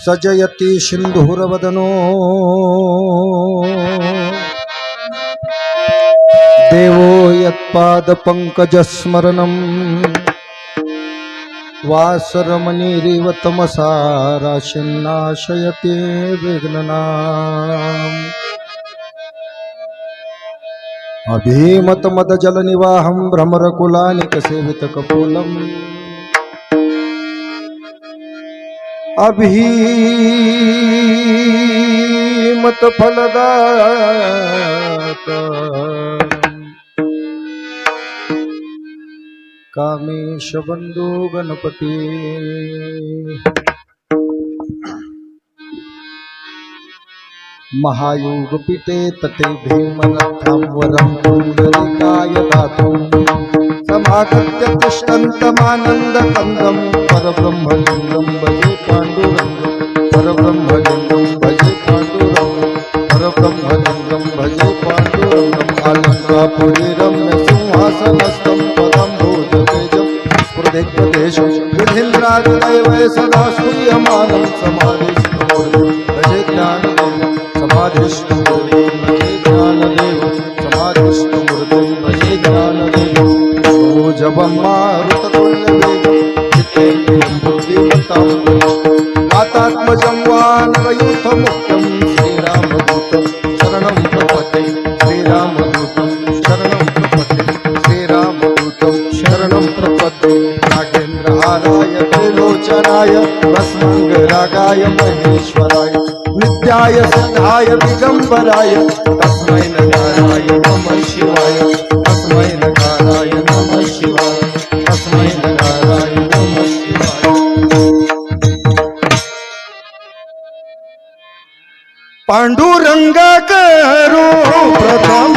सजयति सिंधुरवदनो देवो यत्पादपङ्कजस्मरणं वासरमणिरिव तमसा राशिन्नाशयते विघ्ननाम् अभीमतमदजलनिवाहं भ्रमरकुलानिकसेवितकपोलम् अभीमतफलदाता कामेशबन्धो गणपति महायोगपीठे तटे भीमनाथं वरं पुण्डरीकाय दातुं समागत्य तिष्ठन्तमानन्दकन्दं परब्रह्मलिङ्गं भजे पाण्डुरङ्गं परब्रह्मलिङ्गं भजे पाण्डुरङ्गं परब्रह्मलिङ्गं भजे पाण्डुरङ्गम् अलङ्कापुरी रम्यसिंहासनस्थं पदम्भोजतेजं स्फुरदेकदेशं विधिन्द्रादिदैवै सदा स्तूयमानं समाधिष्ठमूर्तिं भजे ज्ञानदेवं समाधिष्ठमूर्तिं भजे ज्ञानदेवं समाधिष्ठमूर्तिं भजे ज्ञानदेवं जपं मारुततुल्यवेगं चित्तेन्द्रियं बुद्धिमतां मातात्मजं वानरयूथमुख्यं श्रीरामदूतं शरणं प्रपद्ये श्रीरामदूतं शरणं प्रपद्ये श्रीरामदूतं शरणं प्रपद्ये नागेन्द्रहाराय त्रिलोचनाय भस्माङ्गरागाय महेश्वराय नित्याय सिद्धाय दिगम्बराय तस्मै नकाराय नमः शिवाय तस्मै नकाराय नमः शिवाय तस्मै नकाराय नमः शिवाय पांडुरंगा करो प्रथम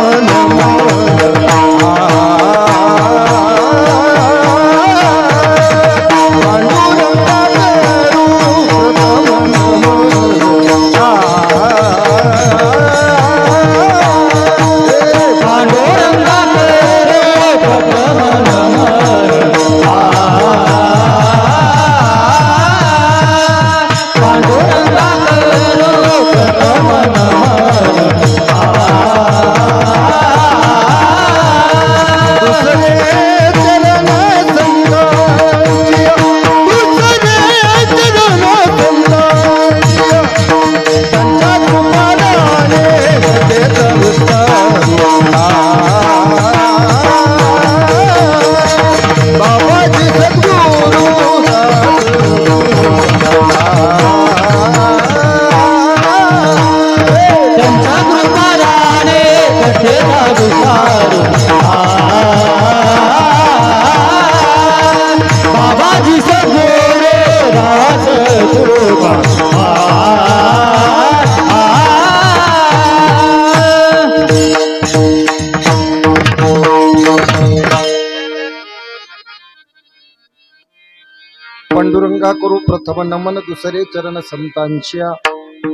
पांडुरंगा करू प्रथम नमन दुसरे चरण संतांच्या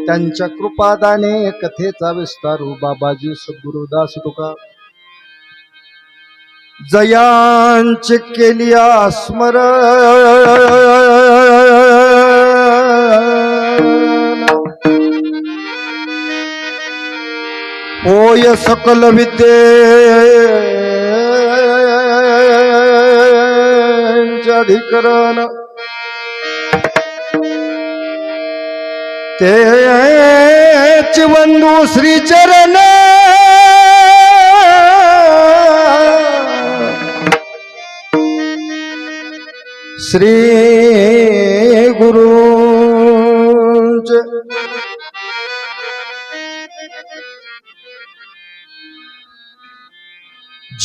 त्यांच्या कृपादाने कथेचा विस्तारू बाबाजी सद्गुरुदास तुका जयांचे केली स्मरण होय सकल विद्येचे अधिकरण तेच वंदू श्री चरण श्री गुरुंचे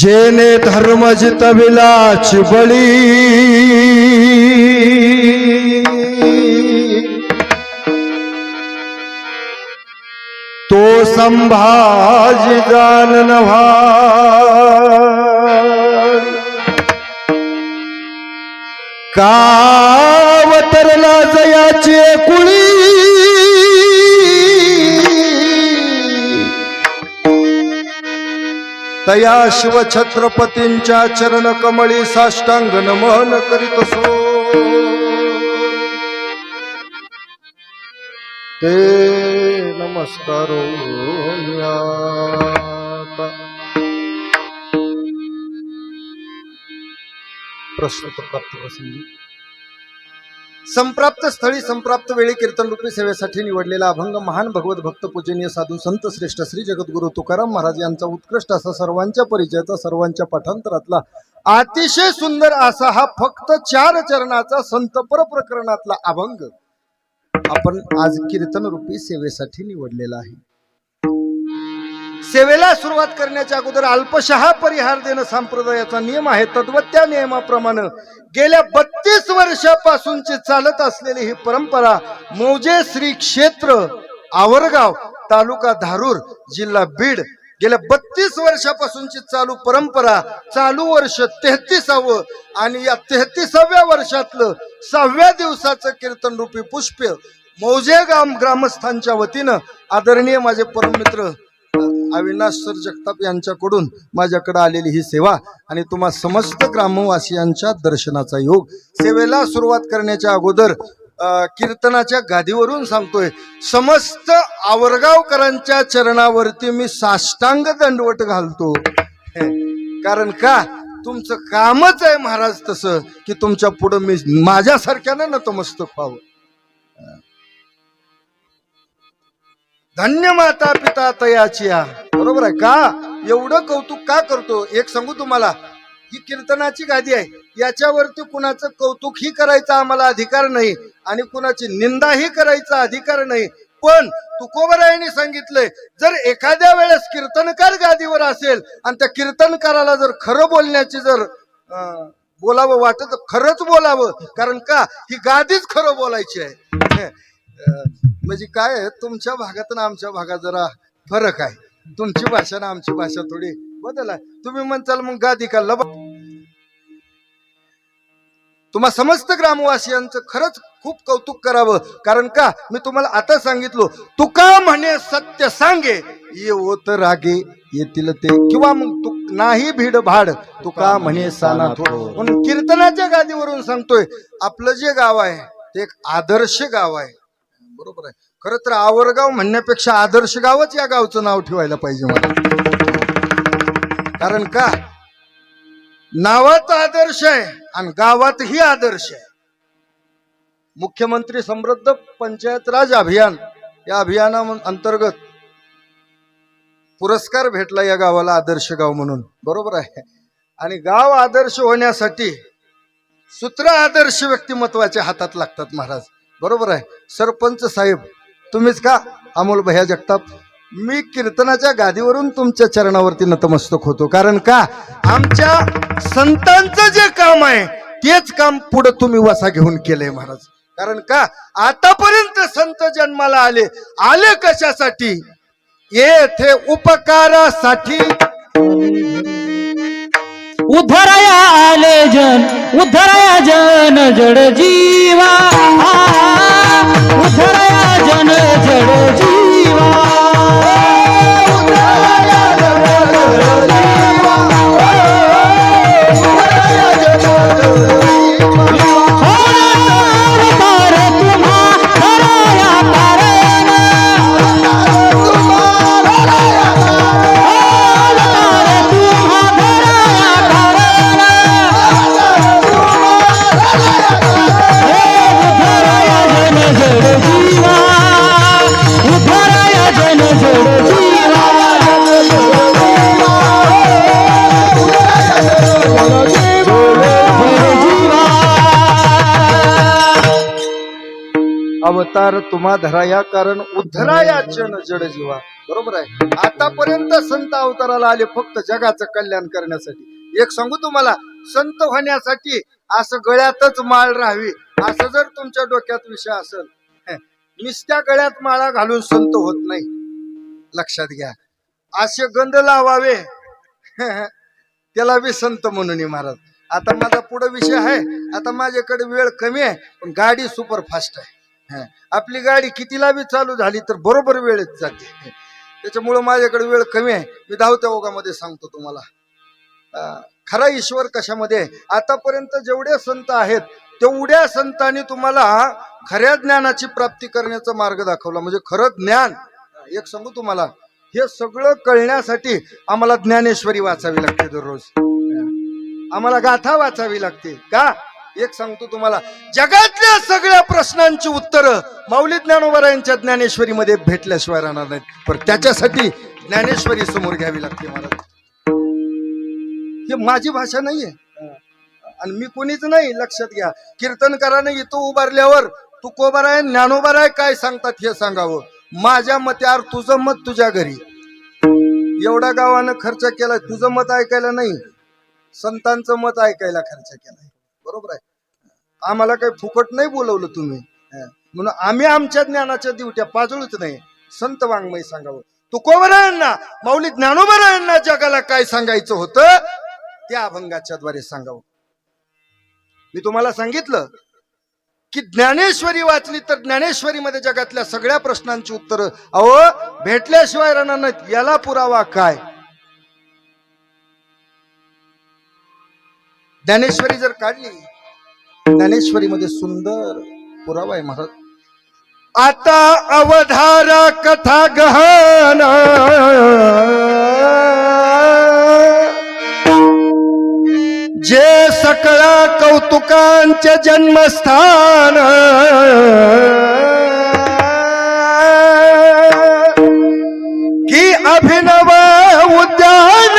जेने धर्म जितविलाच बळी तो संभाजी जानन कावतरला जयाची कुळी तया शिव छत्रपतींच्या चरण कमळी साष्टांग नमन करीत सो ते नमस्कारो प्रस्तुत प्राप्त प्रसंगी संप्राप्त स्थळी संप्राप्त वेळी कीर्तन रूपी सेवेसाठी निवडलेला अभंग महान भगवत भक्त पूजनीय साधू संत श्रेष्ठ श्री जगद्गुरु तुकाराम महाराज यांचा उत्कृष्ट असा सर्वांच्या परिचयाचा सर्वांच्या पाठांतरातला अतिशय सुंदर असा हा फक्त 4 चरणाचा संतपर प्रकरणातला अभंग आपण आज कीर्तन रूपी सेवेसाठी निवडलेला आहे। सेवेला सुरुवात करण्याच्या अगोदर अल्पशः परिहार देणं संप्रदायाचा नियम आहे। तद्वत त्या नियमाप्रमाणे गेल्या 32 वर्षापासूनची चालत असलेली ही परंपरा मौजे श्री क्षेत्र आवरगाव तालुका धारूर जिल्हा बीड गेल्या 32 वर्षापासूनची चालू परंपरा चालू वर्ष 33वे आणि या 33व्या वर्षातलं 6व्या दिवसाचं कीर्तन रूपी पुष्प मौजे ग्रामस्थांच्या वतीनं आदरणीय माझे परममित्र अविनाश सर जगताप यांच्याकडून माझ्याकडे आलेली ही सेवा आणि तुम्हा समस्त ग्रामवासियांच्या दर्शनाचा योग। सेवेला सुरुवात करण्याच्या अगोदर कीर्तनाच्या गादीवरून सांगतोय समस्त आवरगावकरांच्या चरणावरती मी साष्टांग दंडवट घालतो। कारण का तुमचं कामच आहे महाराज तसं की तुमच्या पुढे मी माझ्यासारख्यानं नतमस्तक व्हावं। धन्य माता पिता तयाचिया। बरोबर आहे का? एवढं कौतुक का करतो? एक सांगू तुम्हाला, ही कीर्तनाची गादी आहे, याच्यावरती कुणाचं कौतुक ही करायचा आम्हाला अधिकार नाही आणि कुणाची निंदाही करायचा अधिकार नाही। पण तुकोबरायांनी सांगितलंय जर एखाद्या वेळेस कीर्तनकार गादीवर असेल आणि त्या कीर्तनकाराला जर खरं बोलण्याची जर बोलावं वाटत तर खरंच बोलावं। कारण का ही गादीच खरं बोलायची आहे। म्हणजे काय तुमच्या भागात ना आमच्या भागात जरा फरक आहे। तुमची भाषा ना आमची भाषा थोडी बदल आहे। तुम्ही म्हणताल मग गादी का लब तुम्हा समस्त ग्रामवासियांचं खरंच खूप कौतुक करावं। कारण का मी तुम्हाला आता सांगितलो तुका म्हणे सत्य सांगे ये होत रागे येतील ते किंवा मग तू नाही भीड भाड तुका म्हणे साना थोडं। म्हणून कीर्तनाच्या गादीवरून सांगतोय आपलं जे गाव आहे ते एक आदर्श गाव आहे। बरोबर आहे। खरं तर आवरगाव म्हणण्यापेक्षा आदर्श गावच या गावचं नाव ठेवायला पाहिजे मला। कारण का नावात आदर्श आहे आणि गावातही आदर्श आहे। मुख्यमंत्री समृद्ध पंचायत राज अभियान या अभियाना अंतर्गत पुरस्कार भेटला या गावाला आदर्श गाव म्हणून। बरोबर आहे। आणि गाव आदर्श होण्यासाठी सूत्र आदर्श व्यक्तिमत्वाच्या हातात लागतात महाराज। बरोबर आहे। सरपंच साहेब तुम्हीच का? अमोल भैया जगताप मी कीर्तनाच्या गादीवरून तुमच्या चरणावरती नतमस्तक होतो। कारण का आमच्या संतांचं जे काम आहे तेच काम पुढे तुम्ही वसा घेऊन केलंय महाराज। कारण का आतापर्यंत संत जन्माला आले कशासाठी? येथे उपकारासाठी उद्धराया आले जन उद्धराया जन जड जीवा उद्धराया जन जड जीवा अवतार तुम्हा धराया कारण उद्धराया जन जड जीवा। बरोबर आहे। आतापर्यंत संत अवताराला आले फक्त जगाचं कल्याण करण्यासाठी। एक सांगू तुम्हाला, संत होण्यासाठी असं गळ्यातच माळ राहावी असं जर तुमच्या डोक्यात विषय असेल, नुसत्या गळ्यात माळा घालून संत होत नाही, लक्षात घ्या। असे गंध लावावे त्याला बी संत म्हणून महाराज। आता माझा पुढे विषय आहे, आता माझ्याकडे वेळ कमी आहे पण गाडी सुपर फास्ट आहे। आपली गाडी कितीला बी चालू झाली तर बरोबर वेळेत जाते। त्याच्यामुळं माझ्याकडे वेळ कमी आहे. मी धावत्या ओघामध्ये सांगतो तुम्हाला खरा ईश्वर कशामध्ये आहे. आतापर्यंत जेवढे संत आहेत तेवढ्या संतांनी तुम्हाला खऱ्या ज्ञानाची प्राप्ती करण्याचा मार्ग दाखवला. म्हणजे खरं ज्ञान एक सांगू तुम्हाला, हे सगळं कळण्यासाठी आम्हाला ज्ञानेश्वरी वाचावी लागते दररोज, आम्हाला गाथा वाचावी लागते. का एक सांगतो तुम्हाला, जगातल्या सगळ्या प्रश्नांची उत्तरं माऊली ज्ञानोबा यांच्या ज्ञानेश्वरीमध्ये भेटल्याशिवाय राहणार नाहीत. पण त्याच्यासाठी ज्ञानेश्वरी समोर घ्यावी लागते महाराज. हे माझी भाषा नाहीये आणि मी कोणीच नाही. लक्षात घ्या, कीर्तनकाराने इथं उभारल्यावर तू कोबाराय ज्ञानोबाराय काय सांगतात हे सांगावं. माझ्या मते तुझं मत तुझ्या घरी, एवढा गावानं खर्च केलाय, तुझं मत ऐकायला नाही, संतांचं मत ऐकायला खर्च केलाय. बरोबर आहे. आम्हाला काही फुकट नाही बोलवलं तुम्ही, म्हणून आम्ही आमच्या ज्ञानाच्या दिवट्या पाजळूच नाही. संत वाङ्मय सांगावं. तुकोबरायांना माऊली ज्ञानोबरायांना जगाला काय सांगायचं होतं त्या अभंगाच्या द्वारे सांगावं. मी तुम्हाला सांगितलं की ज्ञानेश्वरी वाचली तर ज्ञानेश्वरीमध्ये जगातल्या सगळ्या प्रश्नांची उत्तरं अहो भेटल्याशिवाय राहणार नाहीत. याला पुरावा काय? ज्ञानेश्वरी जर काढली, ज्ञानेश्वरीमध्ये सुंदर पुरावा आहे महाराज. आता अवधारा कथा गहन जे सकळा कौतुकांचे जन्मस्थान, की अभिनव उद्यान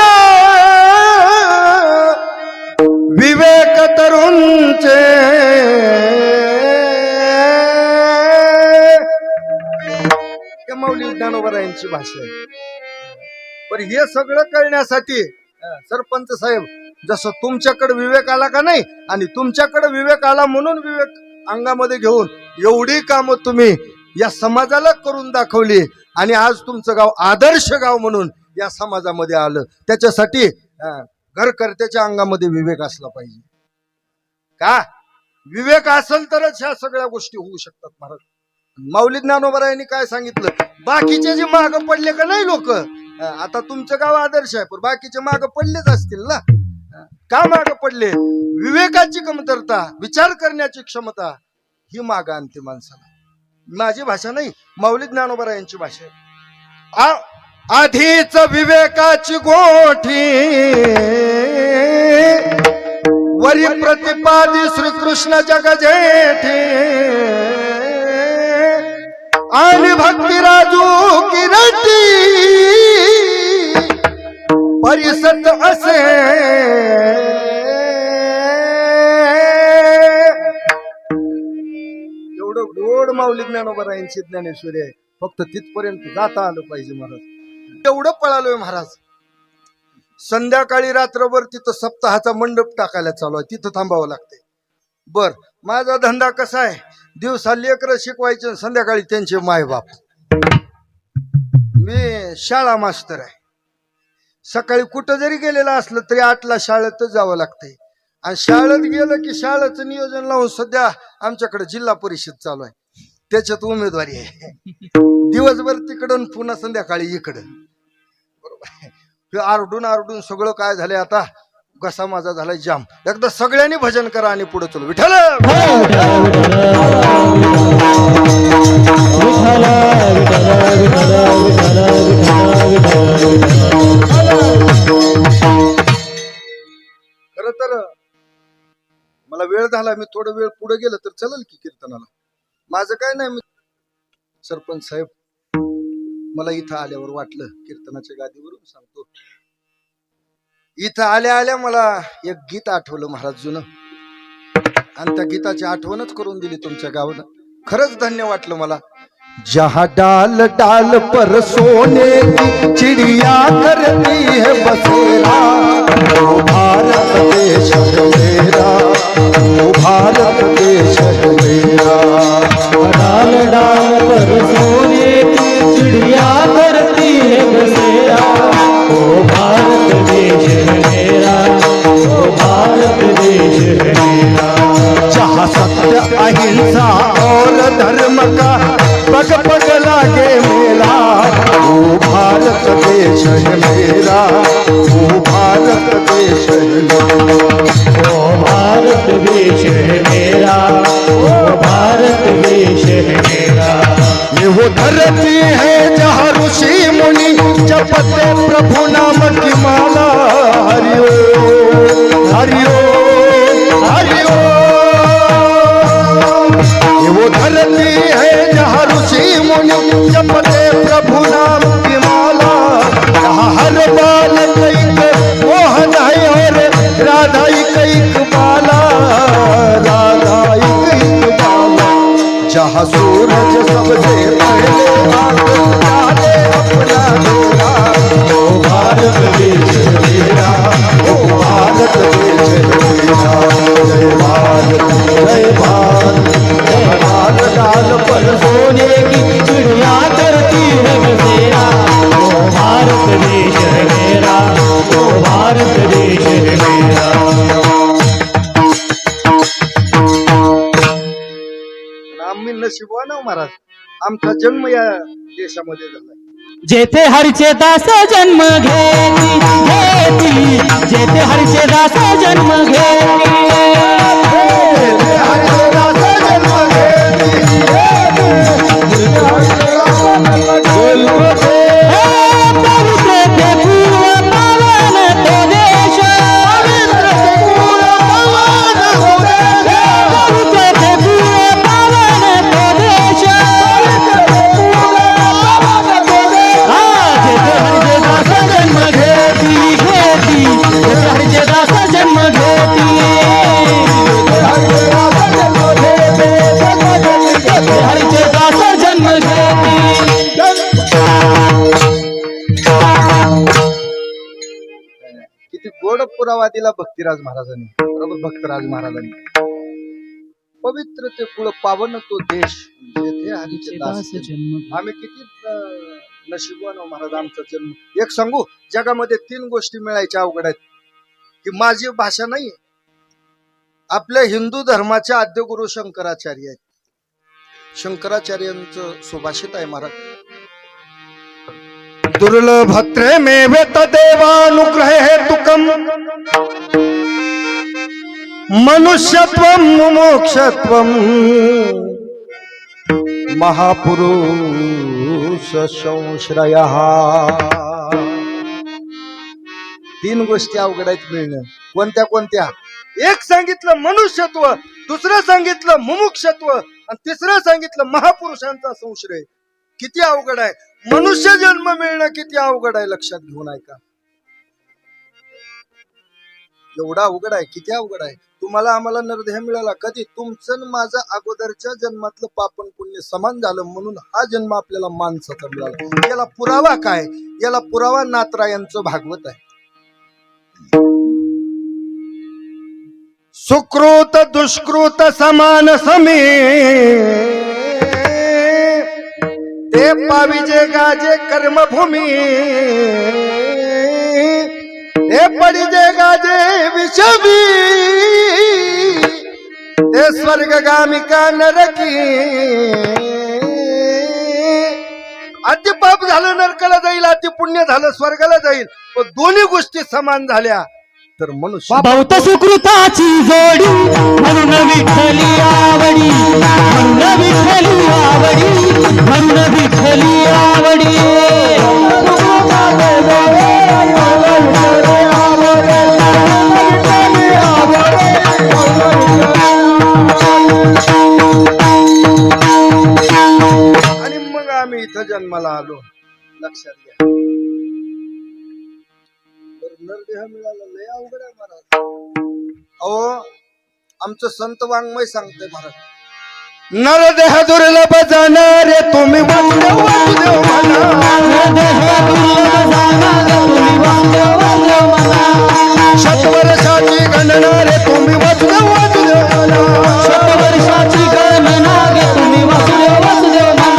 विवेक तरुणचे, माऊली ज्ञानोबा यांची भाषा आहे. पण हे सगळं कळण्यासाठी सरपंच साहेब, जसं तुमच्याकडे विवेक आला का नाही आणि तुमच्याकडे विवेक आला म्हणून विवेक अंगामध्ये घेऊन एवढी कामं तुम्ही या समाजाला करून दाखवली आणि आज तुमचं गाव आदर्श गाव म्हणून या समाजामध्ये आलं. त्याच्यासाठी घरकर्त्याच्या अंगामध्ये विवेक असला पाहिजे. का विवेक असेल तरच ह्या सगळ्या गोष्टी होऊ शकतात महाराज. माऊली ज्ञानोबा यांनी काय सांगितलं, बाकीचे जे माग पडले का नाही लोक, आता तुमचं गाव आदर्श आहे पण बाकीचे माग पडलेच असतील ना. का माग पडले? विवेकाची कमतरता, विचार करण्याची क्षमता ही माग आणते माणसाला. माझी भाषा नाही, माऊली ज्ञानोबा यांची भाषा आहे. आधीच विवेकाची गोठी वरी प्रतिपादी श्रीकृष्ण जगजेठी, आणि भक्तिराजू किरटी परिसत असे. एवढं गोड माऊली ज्ञानोबा यांची ज्ञानेश्वरी आहे. फक्त तिथपर्यंत जाता आलं पाहिजे महाराज. एवढं पळालोय महाराज. संध्याकाळी रात्रभर तिथं सप्ताहाचा मंडप टाकायला चालू आहे, तिथं थांबावं लागतंय. बर, माझा धंदा कसा आहे, दिवसा लेकरं शिकवायचे, संध्याकाळी त्यांचे मायबाप. मी शाळा मास्तर आहे. सकाळी कुठं जरी गेलेलं असलं तरी 8ला शाळेतच जावं लागतंय. आणि शाळेत गेलं की शाळेचं नियोजन लावून सध्या आमच्याकडे जिल्हा परिषद चालू आहे, त्याच्यात उमेदवारी आहे. दिवसभर तिकडून पुन्हा संध्याकाळी इकडं. बरोबर आहे. आरडून आरडून सगळं काय झालंय, आता घसा माझा झालाय जाम. एकदा सगळ्यांनी भजन करा आणि पुढे चलो. विठ्ठल खर तर मला वेळ झाला, मी थोडा वेळ पुढे गेलं तर चलेल की कीर्तनाला. माझं काय नाही. मी सरपंच साहेब, मला इथं आल्यावर वाटलं, कीर्तनाच्या गादीवरून सांगतो, इथं आल्या आल्या मला एक गीत आठवलं महाराज जुनं, आणि त्या गीताची आठवणच करून दिली तुमच्या गावानं. खरंच धन्य वाटलं मला. जहाँ डाल डाल पर सोने की चिड़िया करती है बसेरा, वो भारत देश है मेरा, वो भारत देश है मेरा. डाल डाल पर सोने की चिड़िया करती है बसेरा, वो भारत देश है मेरा, वो भारत देश है मेरा. जहाँ सत्य अहिंसा और धर्म का पग पग लागे मेला, वो भारत देश है ओ भारत देश है मेरा, ओ भारत देश है मेरा। ये वो धरती है जहाँ ऋषि मुनि जपते प्रभु नाम की माला। हरिओ हरिओ हरिओ। ये वो धरती है जहाँ ऋषि मुनि जपते प्रभु नाम की माला। जहाँ हर बालक एक मोहन है और राधा एक बाला, राधा एक बाला। जहाँ सूरज सबसे पहले डाले अपना डेरा। ओ भारत देश मेरा, ओ भारत देश मेरा। जय भारत जय भारत जय भारत। डाल पर सोने की चिड़िया करती है बसेरा। ओ भारत देश है मेरा, ओ भारत देश है मेरा। आम्ही नशिबवान आहोत महाराज, आमचा जन्म या देशामध्ये झाला। जेथे हरिचे दास जन्म घेती घेती, जेथे हरिचे दास जन्म घेती। किती गोड पुरावा दिला भक्तिराज महाराजांनी, बरोबर भक्तराज महाराजांनी। पवित्र ते कुळ पावन तो देश जेथे हरीचे दास जन्म। आम्ही किती नशिबवान आहोत महाराज, आमचा जन्म। एक सांगू, जगामध्ये 3 गोष्टी मिळायच्या अवघड आहेत, की माझी भाषा नाही, आपल्या हिंदू धर्माचे आद्यगुरु शंकराचार्य आहेत, शंकराचार्यांचं सुभाषित आहे महाराज। दुर्लभत्रे में वेत देवानुग्रह हेतुकम मनुष्यत्वम मुमुक्षत्वम महापुरुष संश्रयः। 3 गोष्टी अवघड आहेत मिळणं। कोणत्या कोणत्या? एक सांगितलं मनुष्यत्व, दुसरं सांगितलं मुमुक्षत्व, आणि तिसरं सांगितलं महापुरुषांचा संश्रय। किती अवघड आहे, मनुष्य जन्म मिळणं किती अवघड आहे, लक्षात घेऊन ऐका। एवढा अवघड आहे, किती अवघड आहे। तुम्हाला आम्हाला नरदेह मिळाला कधी? तुमचं माझं अगोदरच्या जन्मातलं पापन पुण्य समान झालं म्हणून हा जन्म आपल्याला माणसाचा मिळाला। याला पुरावा काय? याला पुरावा नाथरायांचं भागवत आहे। सुकृत दुष्कृत समान समी, ते पाविजे गाजे कर्मभूमी, हे पडिजे गाजे विषवी, ते स्वर्गगामिका नरकी। अति पाप झालं नरकाला जाईल, अति पुण्य झालं स्वर्गाला जाईल, पण दोन्ही गोष्टी समान झाल्या तर मनुष्य। बहुत सुकृताची जोडी म्हणून विठ्ठली आवडी, म्हणून विठ्ठली आवडी, म्हणून विठ्ठली आवडी। आणि मग आम्ही इथं जन्माला आलो, लक्षात घ्या। नरदेह मिळाला लय अवघड आहे महाराज। अहो आमचं संत वाङ्मय सांगते महाराज, नरदेह दुर्लभ जाणारे तुम्ही वासुदेव वासुदेव म्हणा, नरदेह दुर्लभ जाणारे तुम्ही वासुदेव वासुदेव म्हणा, शतवर्षाची गणना रे तुम्ही वासुदेव वासुदेव म्हणा, शतवर्षाची गणना रे तुम्ही वासुदेव वासुदेव म्हणा,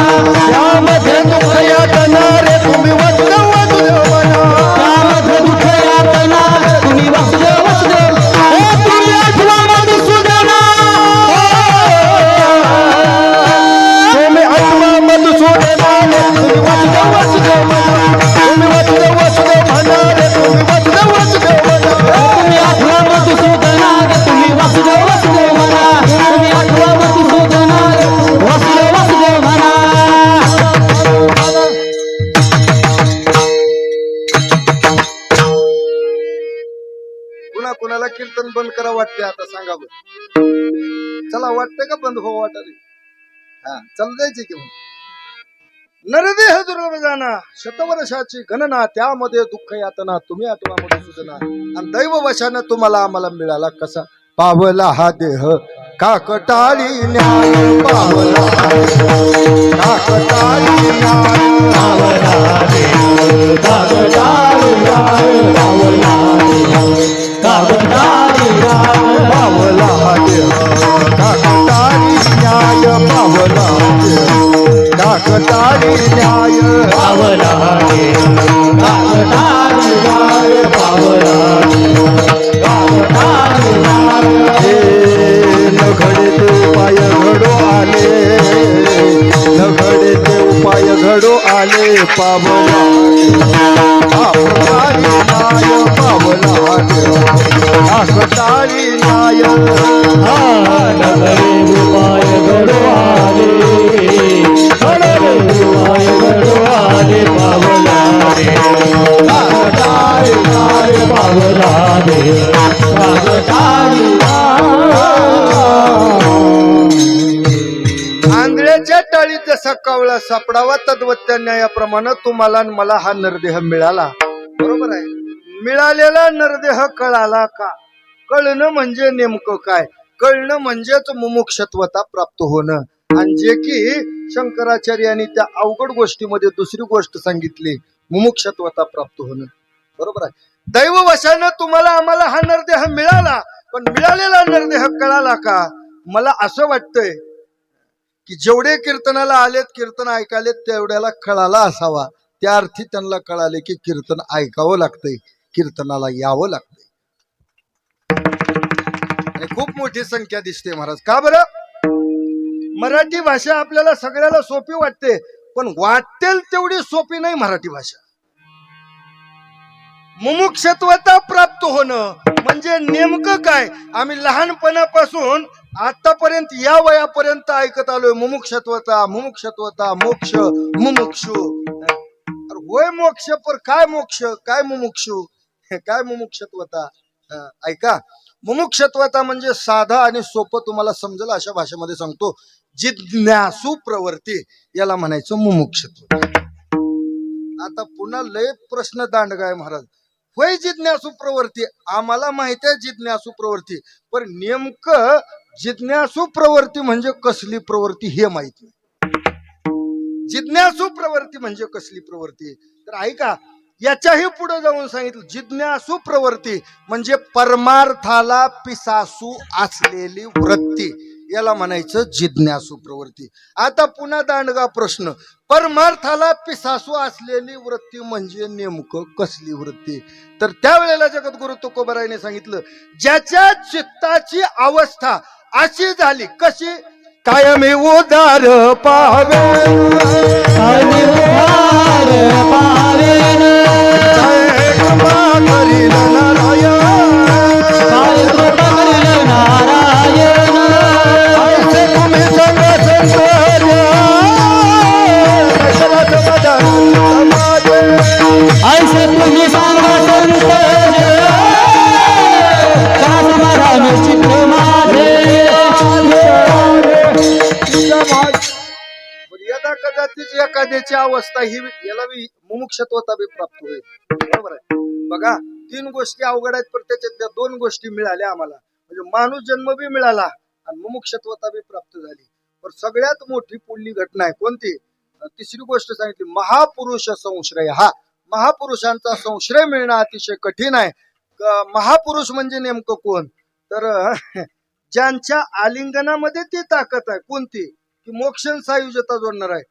त्यामध्ये दुःख यातना रे तुम्ही वासुदेव वासुदेव म्हणा, त्यामध्ये दुःख यातना तुम्ही वासुदेव वासुदेव। हे तुम्ही आठवा मधुसूदना, तुम्ही आठवा मधुसूदना रे तुम्ही वासुदेव वासुदेव म्हणा, तुम्ही वासुदेव वासुदेव म्हणा रे तुम्ही वासुदेव वासुदेव म्हणा। कुणा कुणाला कीर्तन बंद करा वाटते आता सांगा बरं. चला वाटतंय का बंद हो वाटत हा चल द्यायचे की मग. नरदेह दुर्लभ जाना शतवर्षाची गणना त्यामध्ये दुःख यातना तुम्ही आठवा मध्ये सुजना आणि दैव वशानं तुम्हाला आम्हाला मिळाला कसा पावला हा देह काकटाळी न्याय पावला हा देह, काकटाळी न्याय पावला देव कागदारी राय पावला देव कागदारी राय पावला हा देह काकटाळी न्याय पावला हा देह काकटाळी न्याय पावला देव कागदारी राय पावला देव कागदारी राय न घडे ते उपाय घडो आले न घडे ते उपाय घडो आले पावला काकटाळी न्याय पावला काकटाळी न्याय नगरे उपाय घडो आले नगरे उपाय घडो आले पावला देव कागदारी राय पावला देव कागदारी आंधळ्याच्या टाळीत जसा कावळा सापडावा तद्वत्या न्यायाप्रमाणे तुम्हाला आणि मला हा नरदेह मिळाला. बरोबर आहे. मिळालेला नरदेह कळाला का? कळणं म्हणजे नेमकं काय? कळणं म्हणजेच मुमुक्षत्वता प्राप्त होणं. आणि जे की शंकराचार्यांनी त्या अवघड गोष्टीमध्ये दुसरी गोष्ट सांगितली मुमुक्षत्वता प्राप्त होणं. बरोबर आहे. दैव वशानं तुम्हाला आम्हाला हा नरदेह मिळाला पण मिळालेला नरदेह कळाला का? मला असं वाटतंय की जेवढे कीर्तनाला आलेत कीर्तन ऐकालेत तेवढ्याला कळाला असावा. त्या अर्थी त्यांना कळाले की कीर्तन ऐकावं लागतंय, कीर्तनाला यावं लागतंय. आणि खूप मोठी संख्या दिसते महाराज. का बरं? मराठी भाषा आपल्याला सगळ्याला सोपी वाटते पण वाटेल तेवढी सोपी नाही मराठी भाषा. मुमुक्षत्वता प्राप्त होणं म्हणजे नेमकं काय? आम्ही लहानपणापासून आतापर्यंत या वयापर्यंत ऐकत आलोय मुमुक्षत्वता मुमुक्षत्वता मोक्ष मुमुक्षु. होय मोक्ष पर काय मोक्ष काय मुमुक्षु काय मुमुक्षत्वता? ऐका, मुमुक्षत्वता म्हणजे साधा आणि सोपं तुम्हाला समजेल अशा भाषेमध्ये सांगतो. जिज्ञासू प्रवृत्ती याला म्हणायचं मुमुक्षत्व. आता पुन्हा लय प्रश्न दांडगा आहे महाराज. होय जिज्ञासू प्रवृत्ती आम्हाला माहिती आहे जिज्ञासू प्रवृत्ती पण नेमकं जिज्ञासू प्रवृत्ती म्हणजे कसली प्रवृत्ती हे माहित नाही. जिज्ञासू प्रवृत्ती म्हणजे कसली प्रवृत्ती तर ऐका याच्याही पुढे जाऊन सांगितलं. जिज्ञासू प्रवृत्ती म्हणजे परमार्थाला पिसासू असलेली वृत्ती याला म्हणायचं जिज्ञासू प्रवृत्ती. आता पुन्हा दांडगा प्रश्न, परमार्थाला पिसासू असलेली वृत्ती म्हणजे नेमकं कसली वृत्ती? तर त्यावेळेला जगद्गुरु तुकोबारायने सांगितलं ज्याच्या चित्ताची अवस्था अशी झाली कशी कायमी उदार पावे आणि उभार पावेन जय कृपा करील नारायण काय कृपा करील नारायण ऐसे तुम्ही संग संसार्य ऐसे तुम्ही सांगा संत समाधान चित्र माझे यदा कदाचित एखाद्याची अवस्था ही याला मुमुक्षत्वता बी प्राप्त होईल. बरोबर आहे. बघा 3 गोष्टी अवघड आहेत पण त्याच्यातल्या 2 गोष्टी मिळाल्या आम्हाला. म्हणजे माणूस जन्म बी मिळाला आणि मुमुक्षत्वता बी प्राप्त झाली. पण सगळ्यात मोठी पुढली घटना आहे कोणती? तिसरी गोष्ट सांगितली महापुरुष संश्रय. हा महापुरुषांचा संश्रय मिळणं अतिशय कठीण आहे. महापुरुष म्हणजे नेमकं कोण? तर ज्यांच्या आलिंगनामध्ये ती ताकद आहे कोणती की मोक्ष सायुज्यता जोडणार आहे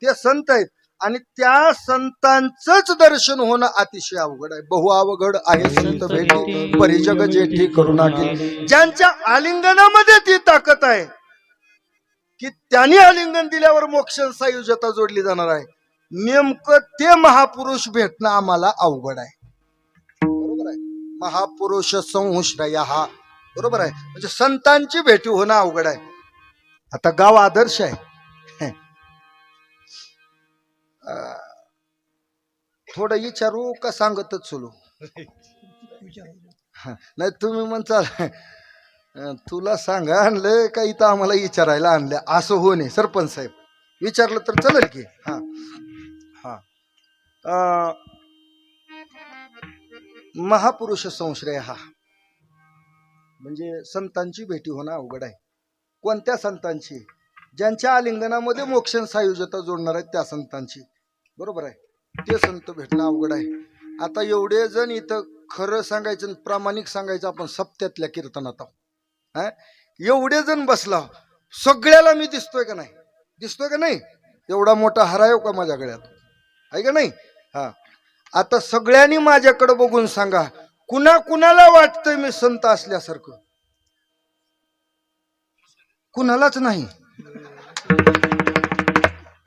ते संत आहेत. आणि त्या संतांचंच दर्शन होणं अतिशय अवघड आहे. बहु अवघड आहे संत भेटी परिजग जेठी करुणा केली. ज्यांच्या आलिंगनामध्ये ती ताकद आहे की त्यांनी आलिंगन दिल्यावर मोक्ष सायुज्यता जोडली जाणार आहे. नेमकं ते महापुरुष भेटणं आम्हाला अवघड आहे. बरोबर आहे. महापुरुष संश्रय हा बरोबर आहे. म्हणजे संतांची भेटी होणं अवघड आहे. आता गाव आदर्श आहे. थोडं विचारू का सांगतच चलू? हा, नाही तुम्ही म्हणचाल तुला सांगा आणलं का इथं आम्हाला विचारायला आणलं असं हो नये सरपंच साहेब विचारलं तर चालेल की हा हा महापुरुष संश्रय हा म्हणजे संतांची भेटी होणं अवघड आहे. कोणत्या संतांची? ज्यांच्या आलिंगनामध्ये मोक्ष सायुज्यता जोडणार आहेत त्या संतांची. बरोबर आहे. ते संत भेटणं अवघड आहे. आता एवढे जण इथं खरं सांगायचं प्रामाणिक सांगायचं आपण सप्त्यातल्या कीर्तनात आहोत. एवढे जण बसला सगळ्याला मी दिसतोय का नाही? दिसतोय का नाही? एवढा मोठा हरायो का माझ्या गळ्यात आहे का नाही? हा, आता सगळ्यांनी माझ्याकडे बघून सांगा कुणा कुणाला वाटतंय मी संत असल्यासारखं? कुणालाच नाही.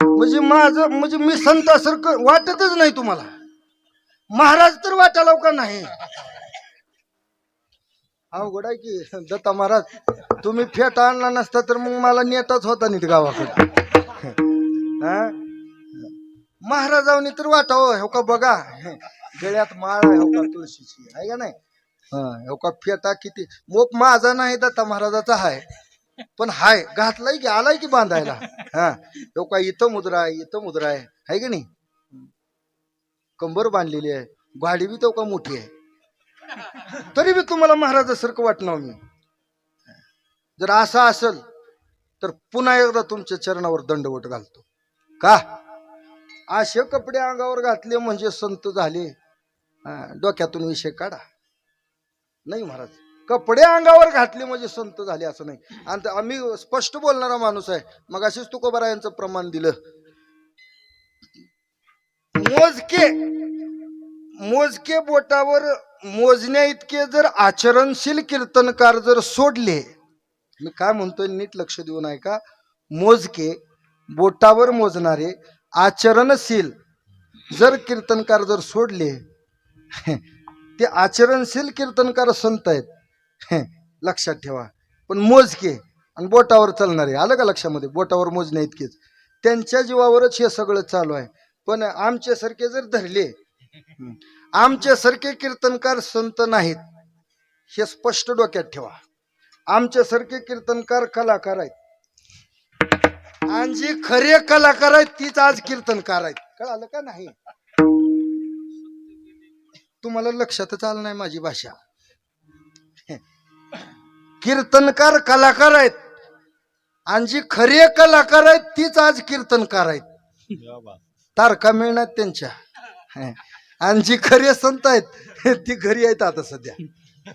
म्हणजे मी संतासारखं वाटतच नाही तुम्हाला. महाराज तर वाटायला का नाही? अवघड आहे की दत्ता महाराज. तुम्ही फेट आणला नसता तर मग मला नेताच होता नीट गावाकडे. महाराजांनी तर वाटावं. हो का बघा गळ्यात माळ आहे हो का तुळशीची आहे का नाही? हो का फेटा किती मोप माझा नाही दत्ता महाराजाचा आहे पण हाय घातलाय की आलाय की बांधायला. हा हो का इथं मुद्रा आहे इथं मुद्रा आहे की नाही? कंबर बांधलेली आहे गाडी बी तो का मोठी आहे तरी बी तुम्हाला महाराजासारखं वाटणार मी. जर असं असेल तर पुन्हा एकदा तुमच्या चरणावर दंडवट घालतो. का असे कपडे अंगावर घातले म्हणजे संत झाले? डोक्यातून विषय काढा. नाही महाराज, कपडे अंगावर घातले म्हणजे संत झाले असं नाही. आणि आम्ही स्पष्ट बोलणारा माणूस आहे. मग अशीच तुकोबारायांचं प्रमाण दिलं. मोजके बोटावर मोजण्या इतके जर आचरणशील कीर्तनकार जर सोडले, मी काय म्हणतोय नीट लक्ष देऊन ऐका, मोजके बोटावर मोजणारे आचरणशील जर कीर्तनकार जर सोडले ते आचरणशील कीर्तनकार संत आहेत लक्षात ठेवा. पण मोजके आणि बोटावर चालणारे, आलं का लक्षामध्ये? बोटावर मोजण्या इतकेच त्यांच्या जीवावरच हे सगळं चालू आहे. पण आमच्यासारखे जर धरले, आमच्यासारखे कीर्तनकार संत नाहीत हे स्पष्ट डोक्यात ठेवा. आमच्यासारखे कीर्तनकार कलाकार आहेत आणि जी खरे कलाकार आहेत तीच आज कीर्तनकार आहेत. कळालं का नाही? तुम्हाला लक्षातच आलं नाही माझी भाषा. कीर्तनकार कलाकार आहेत आणि जी खरे कलाकार आहेत तीच आज कीर्तनकार आहेत. तारखा मिळणार त्यांच्या. आणि जी खरे संत आहेत ती घरी आहेत आता सध्या.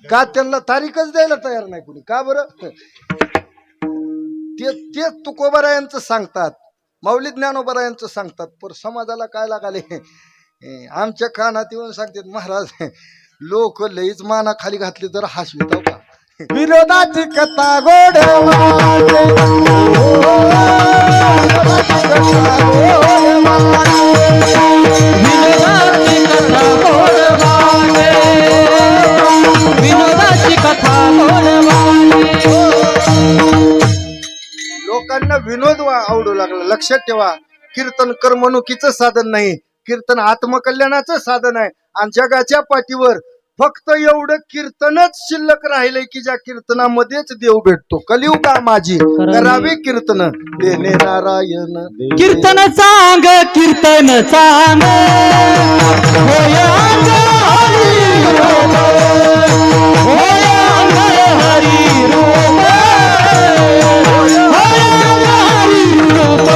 का त्यांना तारीखच द्यायला तयार नाही कुणी? का बरं? ते तुकोबारायांचं सांगतात, माऊली ज्ञानोबारायांचं सांगतात, पर समाजाला काय लागाले? आमच्या कानात येऊन सांगतात महाराज लोक लईच माना खाली घातली तर हसवित का? विरोधाची कथा गोड लोकांना विनोद आवडू लागला. लक्षात ठेवा, कीर्तन करमणुकीचं साधन नाही, कीर्तन आत्मकल्याणाचं साधन आहे. आणि जगाच्या पाठीवर फक्त एवढं कीर्तनच शिल्लक राहिले की ज्या कीर्तनामध्येच देव भेटतो. कलियुगा माझी करावे कीर्तन देणे नारायण. कीर्तन सांग कीर्तन सांग होय अंग हरी रूप, होय अंग हरी रूप, होय अंग हरी रूप.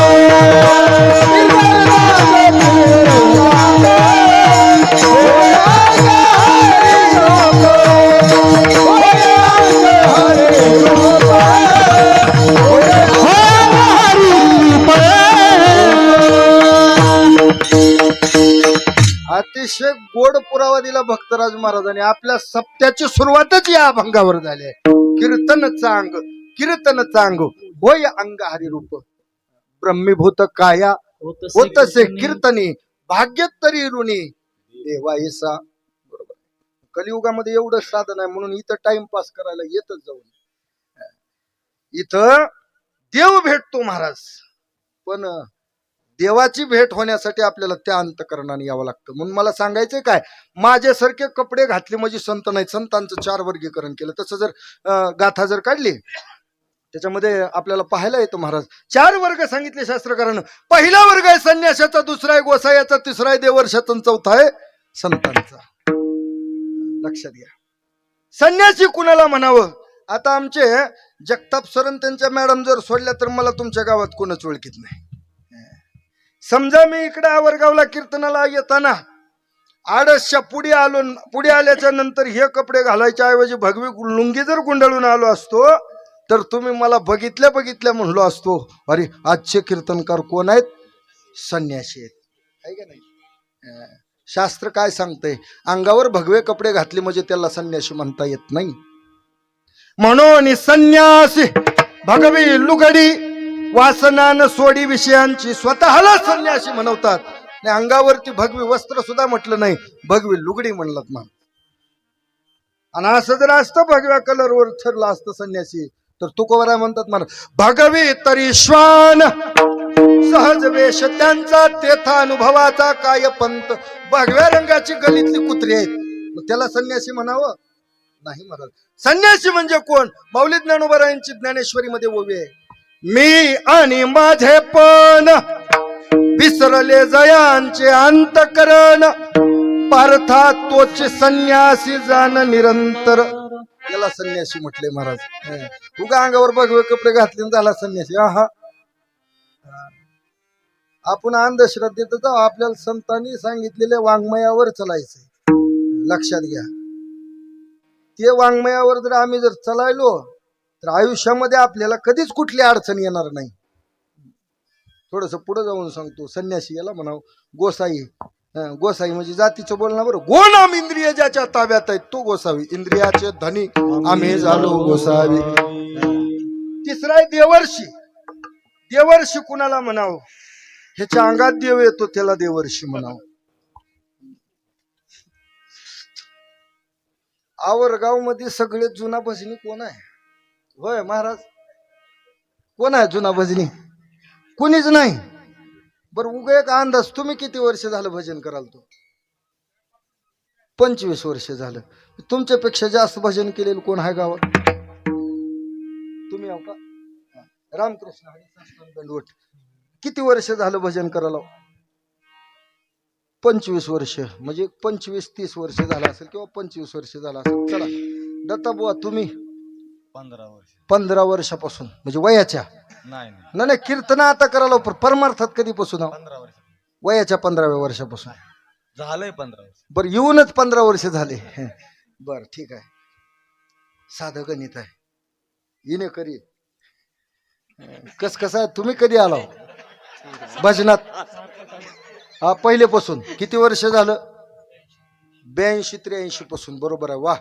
अतिशय गोड पुरावा दिला भक्तराज महाराजांनी. आपल्या सप्त्याची सुरुवातच या अभंगावर झाली आहे. कीर्तन चांग कीर्तन चांग होय अंग हरी रूप, ब्रह्मीभूत काया होतसे कीर्तनी, भाग्य तरी ऋणी देवाईसा. बरोबर. कलियुगामध्ये एवढं साधन आहे म्हणून इथं टाइमपास करायला येतच जाऊन. इथं देव भेटतो महाराज, पण देवाची भेट होण्यासाठी आपल्याला त्या अंतकरणाने यावं लागतं. म्हणून मला सांगायचंय काय, माझ्यासारखे कपडे घातले म्हणजे संत नाही. संतांचं 4 वर्गीकरण केलं. तसं जर गाथा जर काढली त्याच्यामध्ये आपल्याला पाहायला येतं महाराज 4 वर्ग सांगितले शास्त्रकारानं. पहिला वर्ग आहे संन्यासाचा, दुसरा आहे गोसायाचा, तिसरा आहे देवर्षाचा, चौथा आहे संतांचा. लक्षात घ्या. संन्यासी कुणाला म्हणावं? आता आमचे जगताप सर त्यांच्या मॅडम जर सोडल्या तर मला तुमच्या गावात कोणच ओळखीत नाही. समजा मी इकडे आवरगावला कीर्तनाला येताना आडसच्या पुढे आल्याच्या नंतर हे कपडे घालायच्या ऐवजी भगवी लुंगी जर गुंडाळून आलो असतो तर तुम्ही मला बघितल्या म्हणलो असतो, अरे आजचे कीर्तनकार कोण आहेत? संन्यासी आहेत. आहे का नाही? शास्त्र काय सांगतंय? अंगावर भगवे कपडे घातले म्हणजे त्याला संन्यासी म्हणता येत नाही. म्हणून संन्यासी भगवी लुगडी वासनान सोडी विषयांची स्वतःला संन्यासी म्हणवतात. अंगावरती भगवी वस्त्र सुद्धा म्हटलं नाही, भगवी लुगडी म्हणलात ना. आणि असं जर असतं भगव्या कलरवर ठरलं असतं संन्यासी तर तुकोबराय म्हणतात मला भगवी तरी श्वान सहज वेश त्यांचा तेथा अनुभवाचा काय पंत. भगव्या रंगाची गलीतली कुत्री आहेत, मग त्याला संन्यासी म्हणावं? नाही महाराज. संन्यासी म्हणजे कोण? माऊली ज्ञानोबरायांची ज्ञानेश्वरी मध्ये ओवी आहे, मी आणि माझे पण विसरले जयांचे अंतकरण पार्था तोच संन्यासी जाण निरंतर. त्याला संन्यासी म्हटले महाराज. उगा अंगावर भगवे कपडे घातले झाला संन्यासी? हा. आपण अंधश्रद्धेत जाऊ. आपल्याला संतांनी सांगितलेल्या वाङ्मयावर चालायचंय. लक्षात घ्या. ते वाङ्मयावर जर आम्ही जर चालायलो तर आयुष्यामध्ये आपल्याला कधीच कुठली अडचण येणार नाही. थोडस पुढे जाऊन सांगतो. संन्यासी याला म्हणाव गोसाई. गोसाई म्हणजे जातीचं बोलणं बरं. गोनाम इंद्रिय ज्याच्या ताब्यात आहेत तो गोसावी. इंद्रियाचे धनी आम्ही झालो गोसावी. तिसरा आहे देवर्षी. देवर्षी कुणाला म्हणावं? ह्याच्या अंगात देव येतो त्याला देवर्षी म्हणावं. आवरगाव मध्ये सगळे जुना भजनी कोण आहे? होय महाराज, कोण आहे जुना भजनी? कुणीच नाही. बरं उगा एक अंदाज, तुम्ही किती वर्ष झालं भजन कराल? तो 25 वर्ष झालं. तुमच्यापेक्षा जास्त भजन केलेलं कोण आहे गावात? तुम्ही आहो का? रामकृष्ण हरी संस्थान दंडवट. किती वर्ष झालं भजन करायला? 25 वर्ष. म्हणजे 25-30 वर्ष झालं असेल किंवा 25 वर्ष झालं असेल. चला दत्ता बुवा तुम्ही? 15 वर्षापासून. म्हणजे वयाच्या? नाही कीर्तन आता करायला परमार्थात कधीपासून? वयाच्या 15व्या वर्षापासून झालंय. 15 वर्ष. बरं येऊनच 15 वर्ष झाले. बर ठीक आहे. साधं गणित आहे. येणे करी कसं आहे? तुम्ही कधी आला भजनात? हा पहिलेपासून. किती वर्ष झालं? 82-83 पासून. बरोबर आहे. वा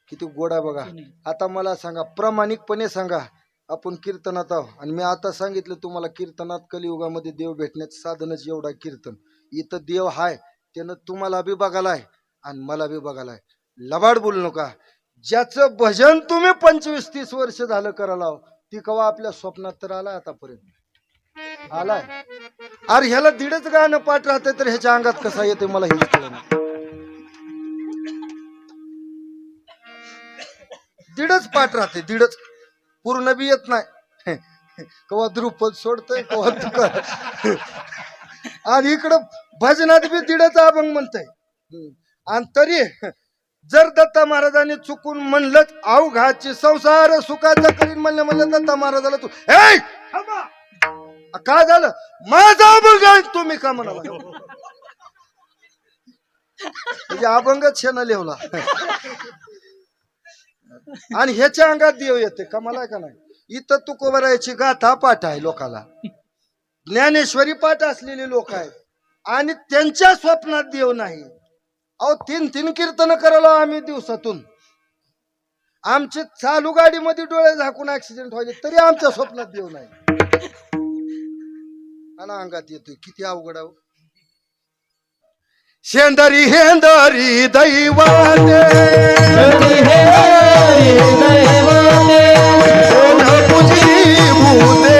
किती गोड आहे बघा. आता मला सांगा, प्रामाणिकपणे सांगा, आपण कीर्तनात आहोत आणि मी आता सांगितलं तुम्हाला कीर्तनात कलियुगामध्ये देव भेटण्याचं साधनच एवढा कीर्तन. इथं देव हाय त्यानं तुम्हाला बी बघालाय आणि मला बी बघालाय. लबाड बोलू नका. ज्याचं भजन तुम्ही 25-30 वर्ष झालं करायला ती कवा आपल्या स्वप्नात तर आलाय आतापर्यंत? आलाय? अरे ह्याला दीडच गाणं पाठ राहते तर ह्याच्या अंगात कसा येते मला हेच कळलं. दीडच पाठ राहते, दीडच. पूर्ण बी येत नाही. कवा द्रुपद सोडतोय कवा तुका. आणि इकडं भजनात बी दीडच अभंग म्हणतय. आणि तरी जर दत्ता महाराजांनी चुकून म्हणलंच अवघाची संसार सुखाचा करीन म्हणलं दत्ता महाराजाला तू काय झालं? माझा अभंग आहे तुम्ही का म्हणाला? म्हणजे अभंगच शेणा लिवला. आणि ह्याच्या अंगात देव येते का? मला का नाही? इथं तुकोबरायाची गाथा पाठ आहे लोकाला, ज्ञानेश्वरी पाठ असलेले लोक आहेत आणि त्यांच्या स्वप्नात देव नाही. अहो 3-3 कीर्तन करायला आम्ही दिवसातून. आमचे चालू गाडीमध्ये डोळे झाकून ऍक्सिडेंट व्हायचे तरी आमच्या स्वप्नात देव नाही. आणि अंगात येतोय. किती अवघड आहे. शेंदरी हेंदरी दैवाने तुझी भूते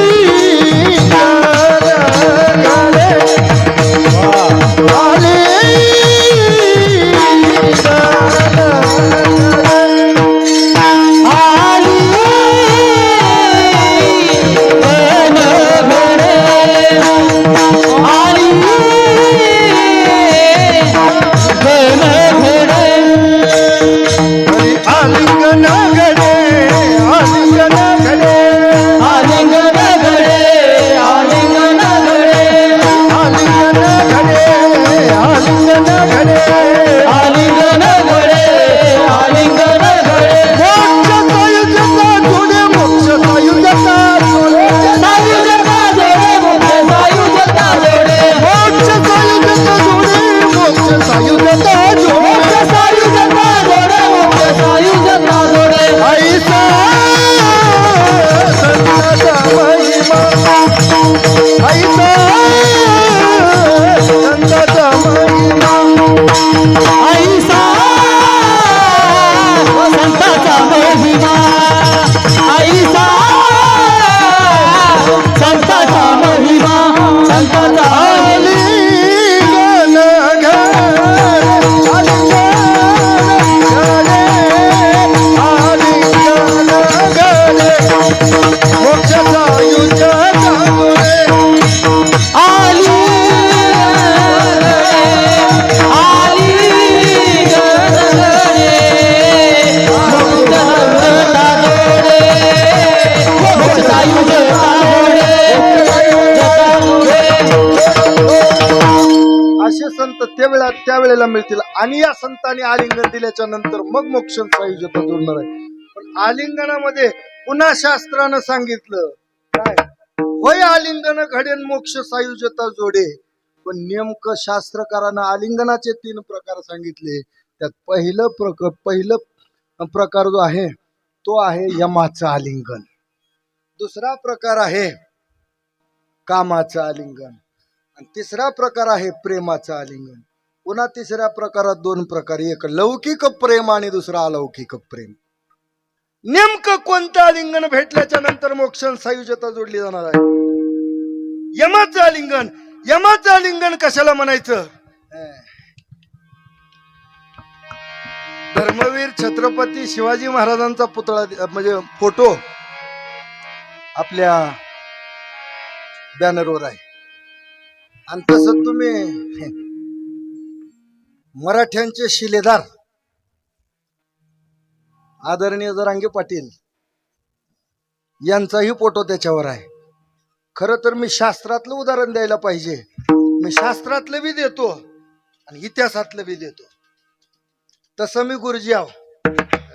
त्यावेळेला मिळतील. आणि या संतांनी आलिंगन दिल्याच्या नंतर मग मोक्ष सायुज्यता जोडणार आहे. पण आलिंगनामध्ये पुन्हा शास्त्रानं सांगितलं काय, होय आलिंगन घडेन मोक्ष सायुज्यता जोडे. पण नेमकं शास्त्रकारानं आलिंगनाचे 3 प्रकार सांगितले. त्यात पहिलं प्रकार जो आहे तो आहे यमाचं आलिंगन. दुसरा प्रकार आहे कामाचं आलिंगन. आणि तिसरा प्रकार आहे प्रेमाचं आलिंगन. पुन्हा तिसऱ्या प्रकारात 2 प्रकार, एक लौकिक प्रेम आणि दुसरा अलौकिक प्रेम. नेमकं कोणतं आलिंगन भेटल्याच्या नंतर मोक्ष सायुज्यता जोडली जाणार आहे? यमाचं आलिंगन. यमाचं आलिंगन कशाला म्हणायचं? धर्मवीर छत्रपती शिवाजी महाराजांचा पुतळा म्हणजे फोटो आपल्या बॅनरवर आहे. आणि तसं तुम्ही मराठ्यांचे शिलेदार आदरणीय जरांगे पाटील यांचाही फोटो त्याच्यावर आहे. खरं तर मी शास्त्रातलं उदाहरण द्यायला पाहिजे. मी शास्त्रातलं बी देतो आणि इतिहासातलं बी देतो. तसं मी गुरुजी आहो.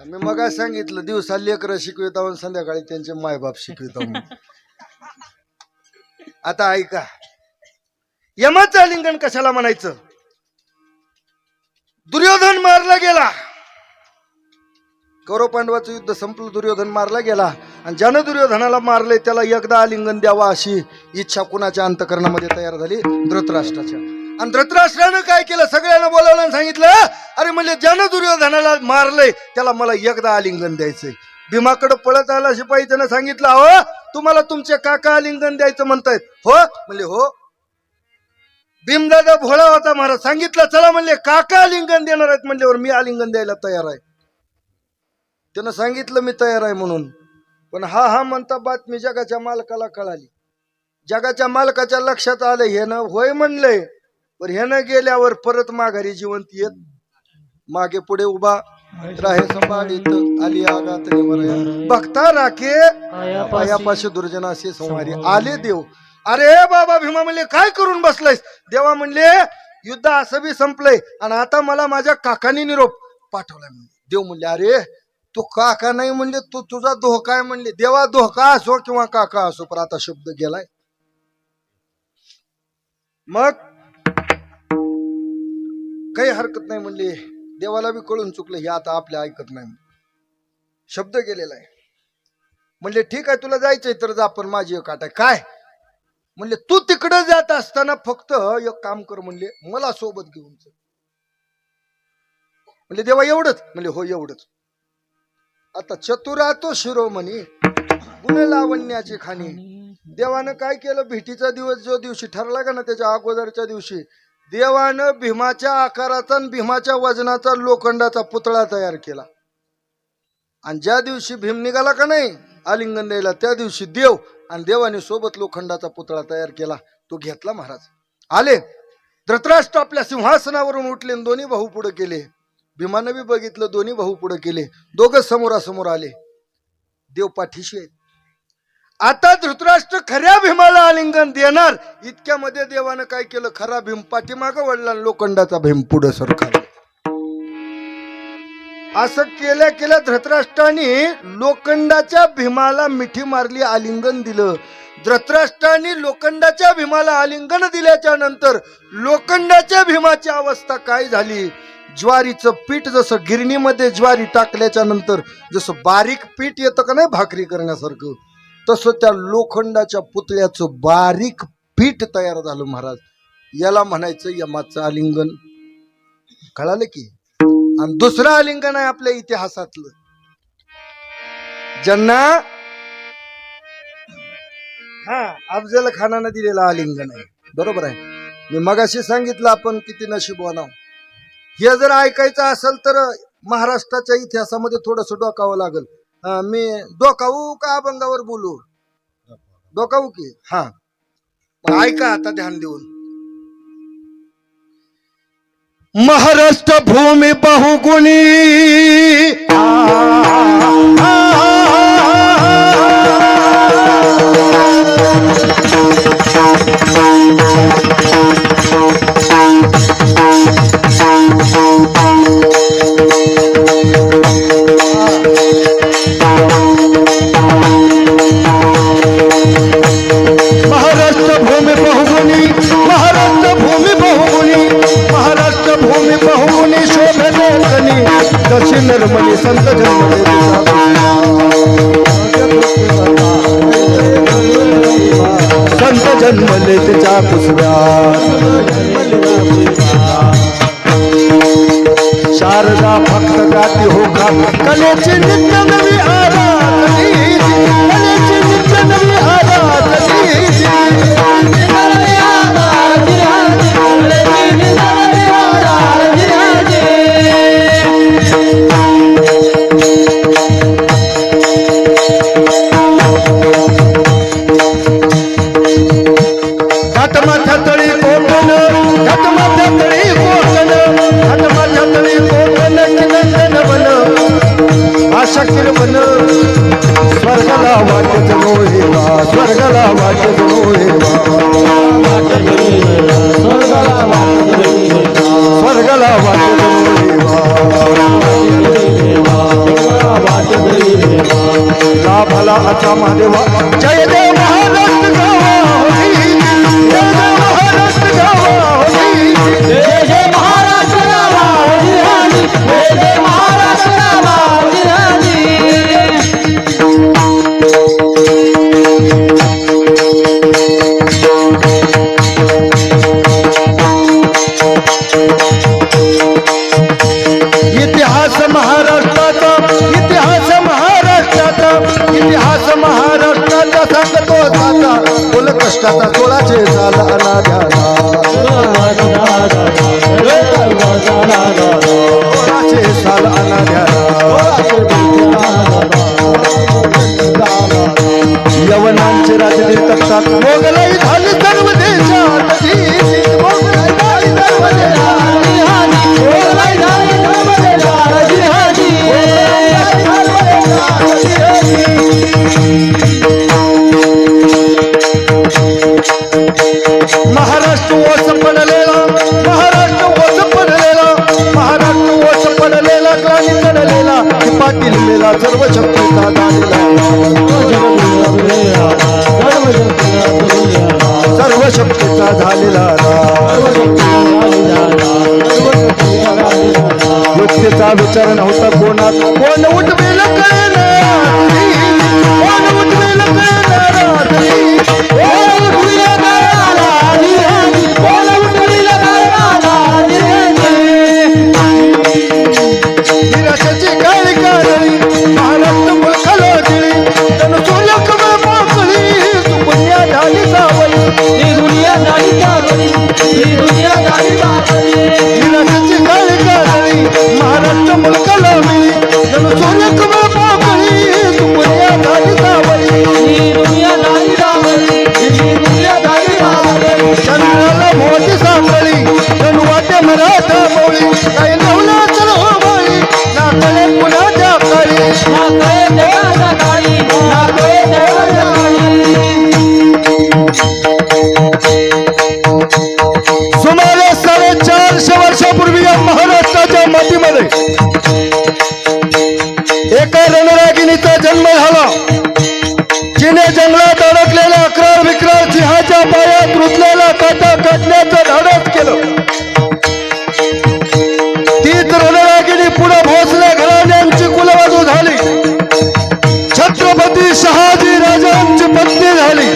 मी मग सांगितलं दिवसा लेकरं शिकविता संध्याकाळी त्यांचे मायबाप शिकविता. आता ऐका, यमाचं आलिंगन कशाला म्हणायचं? दुर्योधन मारला गेला, कौरव पांडवाचं युद्ध संपलं, दुर्योधन मारला गेला. आणि ज्यानं दुर्योधनाला मारलंय त्याला एकदा आलिंगन द्यावा अशी इच्छा कुणाच्या अंतकरणामध्ये तयार झाली? धृतराष्ट्राच्या. आणि धृतराष्ट्रानं काय केलं? सगळ्यांना बोलावलं आणि सांगितलं, अरे म्हणजे ज्यानं दुर्योधनाला मारलंय त्याला मला एकदा आलिंगन द्यायचंय. भीमाकडे पळत आला शिपाई, त्यानं सांगितलं, हो तुम्हाला तुमचे काका आलिंगन द्यायचं म्हणतायत? हो म्हणले हो. भीमदादा भोळा होता महाराज, सांगितलं चला म्हणले काका आलिंगन देणार आहेत. म्हणल्यावर मी आलिंगन द्यायला तयार आहे. त्यानं सांगितलं मी तयार आहे म्हणून. पण हा म्हणता बातमी जगाच्या मालकाला कळाली. जगाच्या मालकाच्या लक्षात आलं हे ना होय म्हणलंय. पण ह्यानं गेल्यावर परत माघारी जिवंत येत मागे पुढे उभा राहे संभाळीत आली आगात बघता राखे पायापाशी दुर्जनाशी संवारी आले देव. अरे बाबा भीमा म्हणले काय करून बसलायस? देवा म्हणले युद्ध असं बी संपलंय आणि आता मला माझ्या काकांनी निरोप पाठवलाय. म्हणले देव म्हणले अरे तू काका नाही म्हणले, तू तुझा धोका आहे म्हणले. देवा धोका असो किंवा काका असो, पण आता शब्द गेलाय. मग काही हरकत नाही म्हणले. देवाला बी कळून चुकलं हे आता आपल्या ऐकत नाही. शब्द गेलेला आहे. म्हणले ठीक आहे तुला जायचंय तर जा, पण माझी एक अट आहे. काय? म्हणले तू तिकडे जात असताना फक्त एक काम कर म्हणले, मला सोबत घेऊन चल. म्हणले देवा एवढंच? म्हणले हो एवढंच. आता चतुरा तो शिरोमणी गुण लावण्याची खाणी. देवानं काय केलं? भेटीचा दिवस जो दिवशी ठरला का ना त्याच्या अगोदरच्या दिवशी देवानं भीमाच्या आकाराचा आणि भीमाच्या वजनाचा लोखंडाचा पुतळा तयार केला. आणि ज्या दिवशी भीम निघाला का नाही आलिंगन द्यायला, त्या दिवशी देव आणि देवाने सोबत लोखंडाचा पुतळा तयार केला. तो घेतला महाराज. आले धृतराष्ट्र आपल्या सिंहासनावरून उठले, दोन्ही भाऊ पुढे केले. भीमानं बी बघितलं, दोन्ही भाऊ पुढे केले. दोघं समोरासमोर आले. देव पाठीशी आहेत. आता धृतराष्ट्र खऱ्या भीमाला आलिंगन देणार इतक्यामध्ये देवानं काय केलं? खरा भीम पाठीमागं वळला, लोखंडाचा भीम पुढे सरकारला. असं केल्या केल्या धृतराष्ट्राने लोखंडाच्या भीमाला मिठी मारली, आलिंगन दिलं. धृतराष्ट्राने लोखंडाच्या भीमाला आलिंगन दिल्याच्या नंतर लोखंडाच्या भीमाची अवस्था काय झाली? ज्वारीचं पीठ जसं गिरणीमध्ये ज्वारी टाकल्याच्या नंतर जसं बारीक पीठ येतं का नाही भाकरी करण्यासारखं, तसं त्या लोखंडाच्या पुतळ्याचं बारीक पीठ तयार झालं महाराज. याला म्हणायचं यमाचं आलिंगन. कळालं की? आणि दुसरं आलिंगन आहे आपल्या इतिहासातलं, ज्यांना अफजल खानानं दिलेलं आलिंगन आहे. बरोबर आहे. मी मगाशी सांगितलं आपण किती नशीबवान आहोत. हे जर ऐकायचं असेल तर महाराष्ट्राच्या इतिहासामध्ये थोडस डोकावं लागल. मी डोकावू का अभंगावर बोलू? डोकावू की? हा ऐका आता ध्यान देऊन. महाराष्ट्र भूमी बहुगुणी जन्मले संत जन्मले संत जन्मले तिच्या कुसव्यात शारदा भक्त गाती हो का कलेची नित्य नवी आराधनी कलेची नित्य नवी आराधनी घाटमाथ्या तळी कोकण घाटमाथ्या तळी कोकण घाटमाथ्या तळी कोकण नंदन वन आशा किरवन स्वर्गाला वाटत रोहेवा स्वर्गाला वाटत रोहेवा स्वर्गाला वाटत रोहेवा लाभाला आता महादेवा जय देव महाराष्ट्र गावा होती जय देव महाराष्ट्र गावा होती जय जय महाराष्ट्र गावा होती जय जय महाराष्ट्र गावा होती इतिहास महाराष्ट्राचा इतिहास महाराष्ट्राचा इतिहास महाराष्ट्राचा सांगतो आता बोल कष्टाचा तोळाचे झाला अनाध्याला तोळाचे साल अनाध्याला यवनांचे राजदे तख्तात मोगलाई झाली सर्व देशात मोगलाई झाली सर्व देशात मोगलाई झाली सर्व महाराष्ट्र ओस पडलेला महाराष्ट्र ओस पडलेला महाराष्ट्र ओस पडलेला ग्लानी चढलेला पाटील मेला सर्व शक्तीचा सर्व शक्तीचा झालेला व्यक्तीचा विचार नव्हता कोणात कोण उठवेल कोण उठवेल निराशाची काळी काळी महाराष्ट्र मुळखाला गिळी जणू सूर्य कमळ पाकळी सुपुण्या झाली सावली निराशाची काळी काळी महाराष्ट्र मुळखाला मिळी जणू सूर्य कमळ पाकळी सुपुण्या झाली सावली चंद्राला मोठी सापळी जणू वाटे मराठा मोळी काही नवला तर हो बाळी नाकळे पुण्याच्या काळी सुमारे 450 वर्षापूर्वी या महाराष्ट्राच्या मातीमध्ये एका रणरागिणीचा जन्म झाला जिने जंगलात अडकलेल्या अकराळ विक्राळ सिंहाच्या पायात रुतलेला काटा काढण्याचं धाडस केलं तीच रणरागिणी पुढे भोसले घराण्यांची कुलवधू झाली छत्रपती शहाजी राजांची पत्नी झाली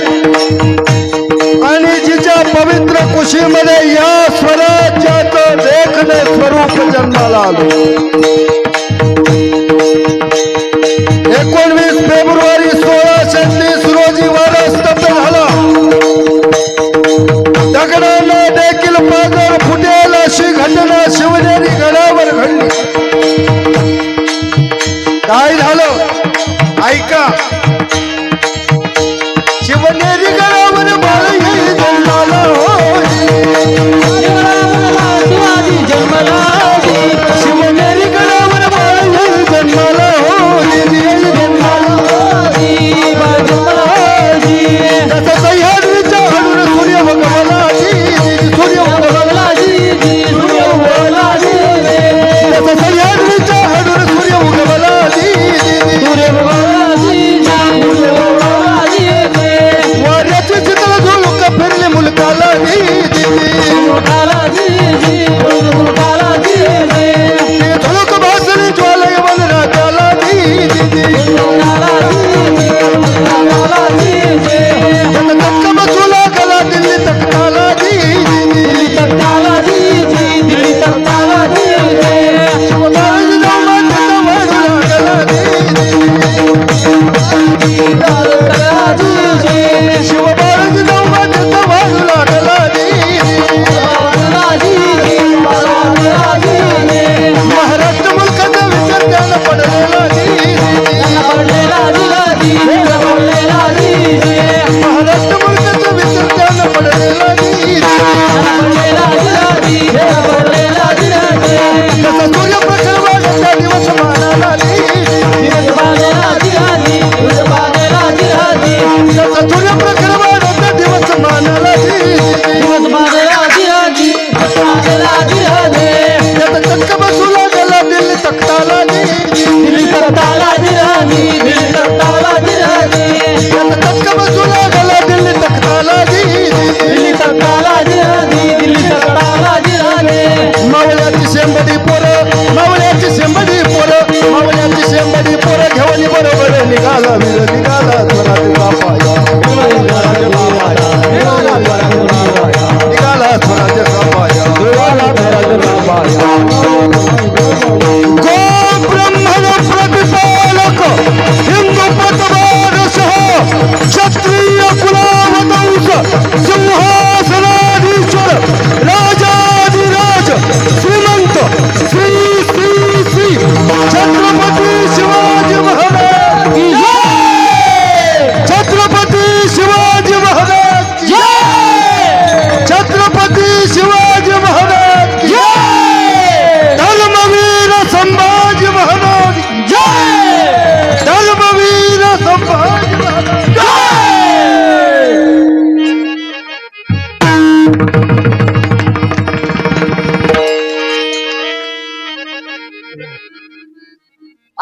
आणि जिच्या पवित्र कुशीमध्ये या स्वराज्याचं देखणे स्वरूप जन्माला आलं 19 फेब्रुवारी 1630 रोजी वारा स्तब्ध झाला दगडांना देखील पागर फुटेल अशी घटना शिवनेरी गडावर घडली काय झालं ऐका शिवनेरी गडावर बाळ येई जन्माला शिवनेरी गडावर बाळ येई जन्माला सह्याद्रीच्या हडून सूर्य भगवाला सूर्य भगवाला सह्याद्रीच्या हडून सूर्य भगवाला वाऱ्याची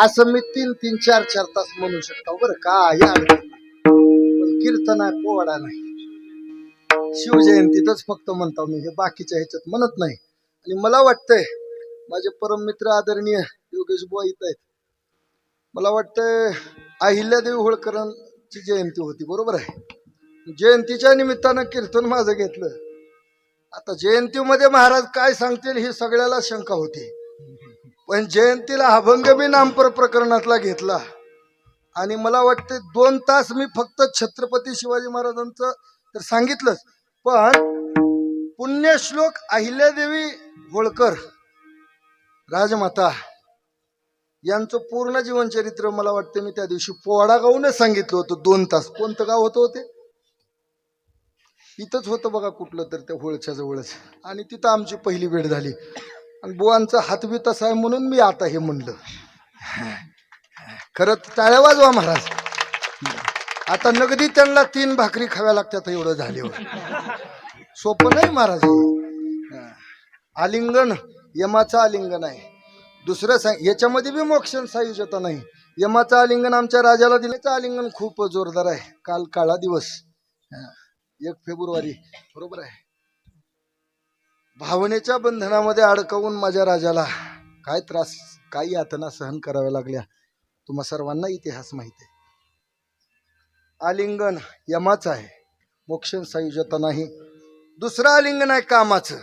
असं मी 3-3, 4-4 तास म्हणू शकतो बरं काय अडचण नाही. पण कीर्तन आहे पोवाडा नाही. शिवजयंतीतच फक्त म्हणतो मी, हे बाकीच्या ह्याच्यात म्हणत नाही. आणि मला वाटतंय माझे परम मित्र आदरणीय योगेश बुवा इथं आहेत. मला वाटतंय अहिल्यादेवी होळकरांची जयंती होती, बरोबर आहे. जयंतीच्या निमित्तानं कीर्तन माझं घेतलं. आता जयंतीमध्ये महाराज काय सांगतील ही सगळ्याला शंका होती, पण जयंतीला अभंग मी नामपर प्रकरणातला घेतला. आणि मला वाटते 2 तास मी फक्त छत्रपती शिवाजी महाराजांचं तर सांगितलंच, पण पुण्यश्लोक अहिल्यादेवी होळकर राजमाता यांचं पूर्ण जीवनचरित्र मला वाटतं मी त्या दिवशी पोवाडा गाऊनच सांगितलं होतं 2 तास. कोणतं गाव होतं होते? इथंच होतं बघा कुठलं तर, त्या होळच्या जवळच. आणि तिथं आमची पहिली भेट झाली. आणि बुवांचा हात बी तसा आहे म्हणून मी आता हे म्हणलं. खरं टाळ्या वाजवा महाराज. आता नगदी त्यांना 3 भाकरी खाव्या लागतात एवढं झाल्यावर. सोपं नाही महाराज. आलिंगन यमाचं आलिंगन आहे. दुसरं याच्यामध्ये बी मोक्ष सायुज्यता नाही. यमाचं आलिंगन आमच्या राजाला दिल्याचं आलिंगन खूप जोरदार आहे. काल काळा दिवस 1 फेब्रुवारी, बरोबर आहे. भावनेच्या बंधनामध्ये अडकवून माझ्या राजाला काय त्रास, काय यातना सहन कराव्या लागल्या तुम्हा सर्वांना इतिहास माहिती आहे. आलिंगन यमाचं आहे, मोक्ष सायुज्यता नाही. दुसरं आलिंगन आहे कामाचं.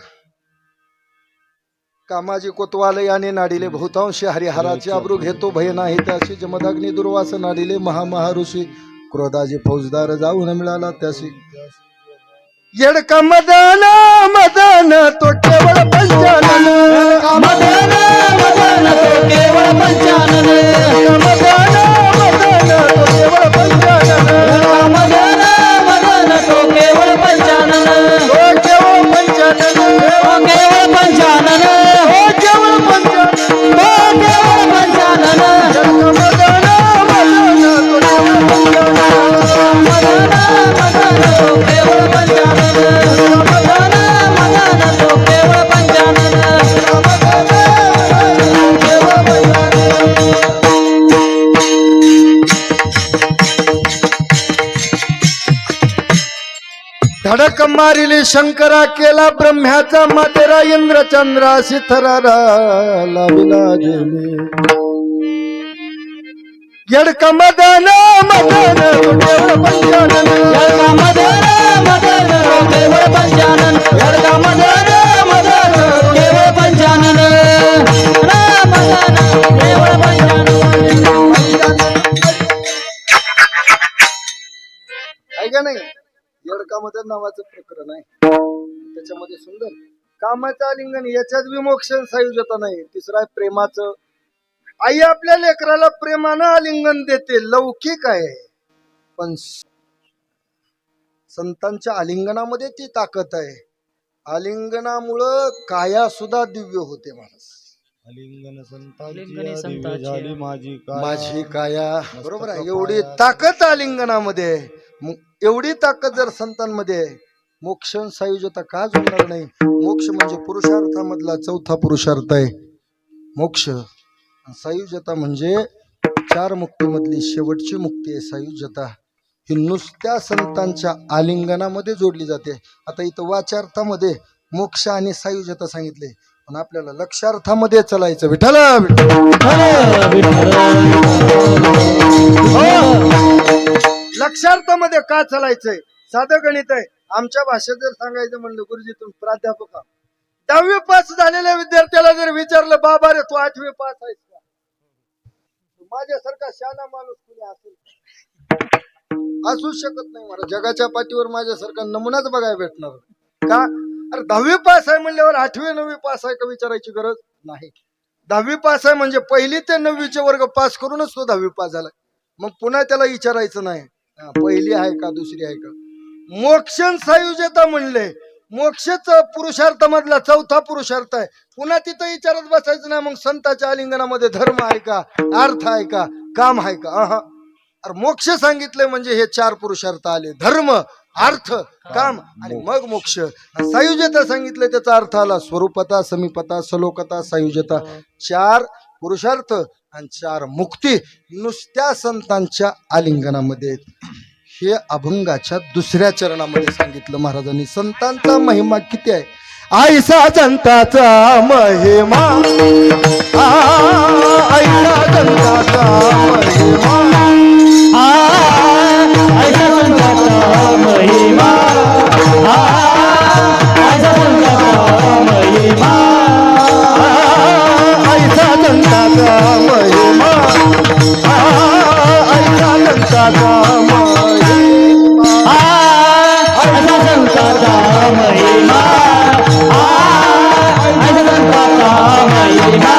कामाजी कोतवाल याने नाडिले बहुतांशी हरिहराचे अब्रू घेतो भय नाही त्याशी. जमदाग्नी दुर्वास नाडिले महामहाऋषी क्रोधाजी फौजदार जाऊन मिळाला त्याशी. येडका मदन मदन तो केवळ पंचानन. मदन मदन तो केवळ पंचानन. मदन मदन तो केवळ पंचानन. मदन मदन तो केवळ पंचानन. तो केवळ पंचानन. तो केवळ पंचानन. तो केवळ पंचानन. तो केवळ पंचानन. येडका मदन मदन तो केवळ पंचानन. मदन मदन तो केवळ पंचानन. मदन मदन तो केवळ पंचानन. धडक मारिली शंकरा केला ब्रह्म्याचा मातेरा. इंद्र चंद्राशी थरारा लाविला गेली. येडका मदन मदन तो केवळ पंचानन. यडका मदन मदन तो केवळ पंचानन. यडका मदन मदन तो केवळ पंचानन. मदन केवळ पंचानन. आहे का नाही? येडका मदन नावाचं प्रकरण आहे, त्याच्यामध्ये सुंदर कामाचं आलिंगन. याच्यात विमोक्ष सायुज्यता नाही. तिसरं आहे प्रेमाचं. आई आपल्या लेकराला प्रेमानं आलिंगन देते, लौकिक आहे. पण संतांच्या आलिंगनामध्ये ती ताकद आहे. आलिंगनामुळं काया सुद्धा दिव्य होते महाराज. आलिंगन संतांची दिव्य झाली माझी काया. माझी काया, बरोबर आहे. एवढी ताकद आलिंगनामध्ये आहे. एवढी ताकद जर संतांमध्ये आहे, मोक्ष सायुज्यता का जोडणार नाही? मोक्ष म्हणजे पुरुषार्थामधला 4था पुरुषार्थ आहे मोक्ष. सायुज्यता म्हणजे 4 मुक्तीमधली शेवटची मुक्ती आहे सायुज्यता. ही नुसत्या संतांच्या आलिंगनामध्ये जोडली जाते. आता इथं वाचार्थामध्ये मोक्ष आणि सायुज्यता सांगितले, पण आपल्याला लक्षार्थामध्ये चालायचं. विठ्ठल लक्षार्थामध्ये का चालायचंय? साधं गणित आहे. आमच्या भाषेत जर सांगायचं म्हणलं, गुरुजी तुम्ही प्राध्यापक 10वी पास झालेल्या विद्यार्थ्याला जर विचारलं, बाबा रे तू 8वी पास आहेस का? माझ्यासारखा शहाणा माणूस कुणी असेल? असू शकत नाही. मला जगाच्या पाठीवर माझ्यासारखा नमुनाच बघायला भेटणार का? अरे 10वी पास आहे म्हणल्यावर 8वी 9वी पास आहे का विचारायची गरज नाही. 10वी पास आहे म्हणजे 1ली ते 9वीचे वर्ग पास करूनच तो 10वी पास झाला. मग पुन्हा त्याला विचारायचं नाही 1ली आहे का 2री आहे का. मोक्ष सायुज्यता म्हणले, मोक्षच पुरुषार्थामधला 4था पुरुषार्थ आहे. पुन्हा तिथं विचारत बसायचं नाही. मग संतांच्या आलिंगनामध्ये धर्म आहे का, अर्थ आहे का, काम आहे का? अरे मोक्ष सांगितले म्हणजे हे 4 पुरुषार्थ आले, धर्म, अर्थ, काम आणि मग मोक्ष. सायुज्यता सांगितले त्याचा अर्थ आला स्वरूपता, समीपता, सलोकता, सायुज्यता. 4 पुरुषार्थ आणि 4 मुक्ती नुसत्या संतांच्या आलिंगनामध्ये आहेत. हे अभंगाच्या 2ऱ्या चरणामध्ये सांगितलं महाराजांनी. संतांचा महिमा किती आहे. आईसा संताचा महिमा, आईसा संताचा महिमा, ऐसा संताचा महिमा, ऐसा संताचा महिमा, आईसा संताचा महिमा, आईसा संताचा महिमा, ऐसा संताचा महिमा, ऐसा संताचा महिमा.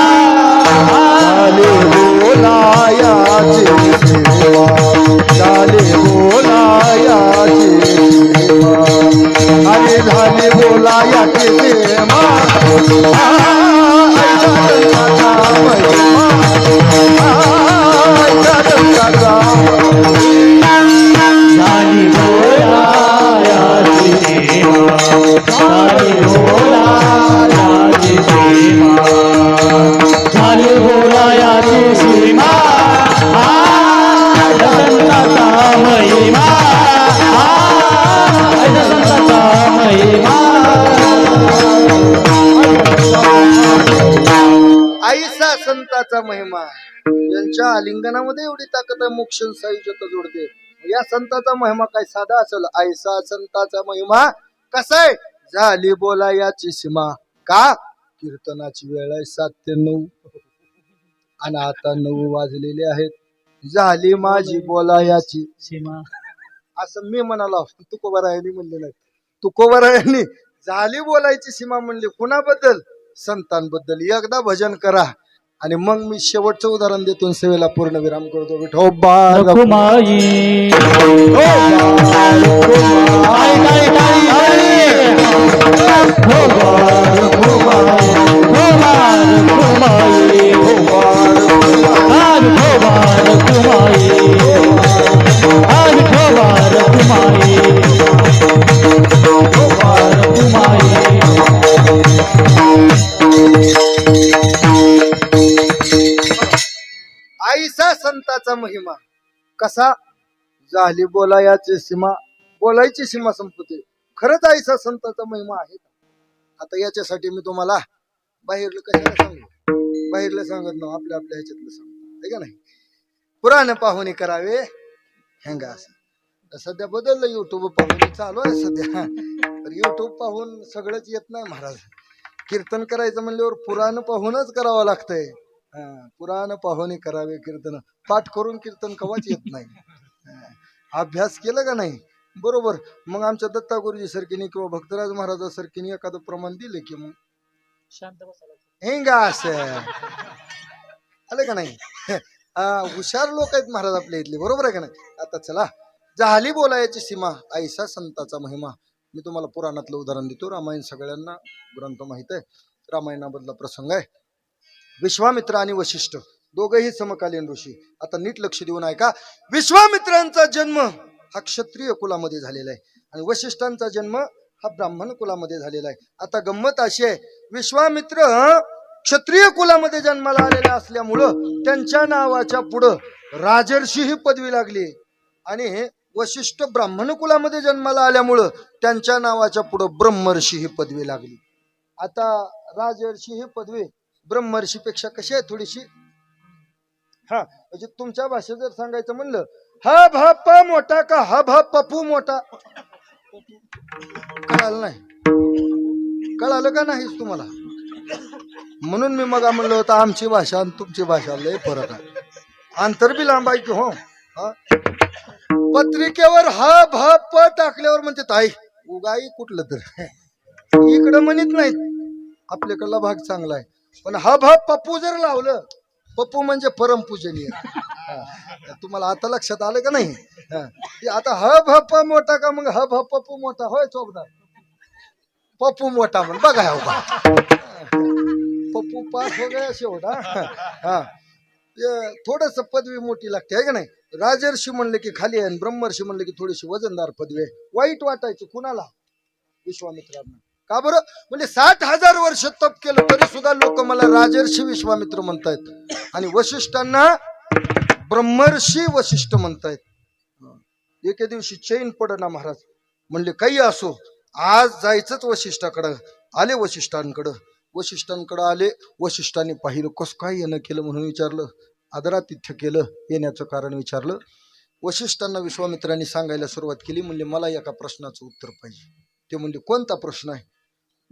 चाले बोलायाचे सेवा, चाले बोलायाचे सेवा, अरे झाले बोलायाचे सेवा, ऐसा संताचा महिमा, ऐसा संताचा झाली बोलायाची सेवा, झाली बोलायाची सेवा, झाली बोलायाची सीमा, संताचा महिमा, संताचा महिमा. आईसा संताचा महिमा. यांच्या आलिंगनामध्ये एवढी ताकद आहे, मोक्ष सायुज्यता जोडते. या संताचा महिमा काय साधा असेल. आईसा संताचा महिमा कसा आहे. झाली बोला याची सीमा. का कीर्तनाची वेळ आहे 7 ते 9 आणि आता 9 वाजलेले आहेत. झाली माझी बोला याची सीमा. असं मी म्हणालो. तुकोबारायांनी म्हणले नाही. तुकोबारायांनी झाली बोलायची सीमा म्हणली. कुणाबद्दल. संतांबद्दल. एकदा भजन करा आणि मग मी शेवटचं उदाहरण देतो. सेवेला पूर्ण विराम करतो. विठोबा रखुमाई, आईसा संताचा महिमा कसा. झाली बोलायाची सीमा. बोलायची सीमा संपते. खरंच आईसा संताचा महिमा आहे. आता याच्यासाठी मी तुम्हाला बाहेरलं कशाला सांगू. बाहेरलं सांगत ना, आपल्या आपल्या ह्याच्यातलं सांगतो आहे का नाही. पुराण पाहुणे करावे हेंगा असं. तर सध्या बदललं. युट्यूब पाहून चालू आहे सध्या. तर युट्यूब पाहून सगळंच येत नाही महाराज. कीर्तन करायचं म्हणल्यावर पुराण पाहूनच करावं लागतंय. पुराण पाहुणे करावे कीर्तन. पाठ करून कीर्तन कवाच येत नाही. अभ्यास केलं का नाही बरोबर. मग आमच्या दत्ता गुरुजी सारखीने किंवा भक्तराज महाराजा सारखीने एखादं प्रमाण दिले की मग शांत बसायला. हेंगा असं आलं का नाही. हुशार लोक आहेत महाराज आपल्या इथले. बरोबर आहे का नाही. आता चला. झाली बोलायची सीमा. आईसा संताचा महिमा. मी तुम्हाला पुराणातलं उदाहरण देतो. रामायण सगळ्यांना ग्रंथ माहित आहे. रामायणामधला प्रसंग आहे. विश्वामित्र आणि वशिष्ठ दोघेही समकालीन ऋषी. आता नीट लक्ष देऊन ऐका. विश्वामित्रांचा जन्म हा क्षत्रिय कुलामध्ये झालेला आहे आणि वशिष्ठांचा जन्म हा ब्राह्मण कुलामध्ये झालेला आहे. आता गंमत अशी आहे. विश्वामित्र क्षत्रिय कुलामध्ये जन्माला आलेले असल्यामुळं त्यांच्या नावाच्या पुढं राजर्षी ही पदवी लागली आणि वशिष्ठ ब्राह्मण कुलामध्ये जन्माला आल्यामुळं त्यांच्या नावाच्या पुढं ब्रह्मर्षी ही पदवी लागली. आता राजर्षी ही पदवी ब्रह्मर्षीपेक्षा कशी आहे थोडीशी. म्हणजे तुमच्या भाषेत जर सांगायचं म्हणलं, हा भाप मोठा का हा भाप पप्पू मोठा. कळालं नाही. कळालं का नाहीच तुम्हाला. म्हणून मी मग म्हणलं होतं आमची भाषा आणि तुमची भाषा लय फरक आहे. अंतर बी लांब आहे की हो. पत्रिकेवर हा भाप टाकल्यावर म्हणते ताई उगाई कुठलं तर इकडं म्हणत नाहीत. आपल्याकडला भाग चांगला आहे. पण हा भाप पप्पू जर लावलं. पप्पू म्हणजे परमपूजनीय. तुम्हाला आता लक्षात आलं का नाही. आता हा भाप मोठा का मग हा भाप पप्पू मोठा होय. चोपदार पप्पू मोठा म्हण बघा. पप्पू पास हो गया शेवट. थोडस पदवी मोठी लागते आहे का नाही. राजर्षी म्हणले की खाली आहे, ब्रह्मर्षी म्हणले की थोडीशी वजनदार पदवी आहे. वाईट वाटायची कुणाला. विश्वामित्रांना. का बरं? म्हणजे 60,000 वर्ष तप केलं तरी सुद्धा लोक मला राजर्षी विश्वामित्र म्हणतायत आणि वशिष्ठांना ब्रह्मर्षी वशिष्ठ म्हणतायत. एके दिवशी चैन पडना महाराज. म्हणले काही असो, आज जायचंच वशिष्ठाकडं. आले वशिष्ठांकडं आले. वशिष्ठांनी पाहिलं, कस काय येणं केलं म्हणून विचारलं. आदरातिथ्य केलं, येण्याचं कारण विचारलं. वशिष्ठांना विश्वामित्रांनी सांगायला सुरुवात केली. म्हणले मला एका प्रश्नाचं उत्तर पाहिजे. ते म्हणले कोणता प्रश्न आहे?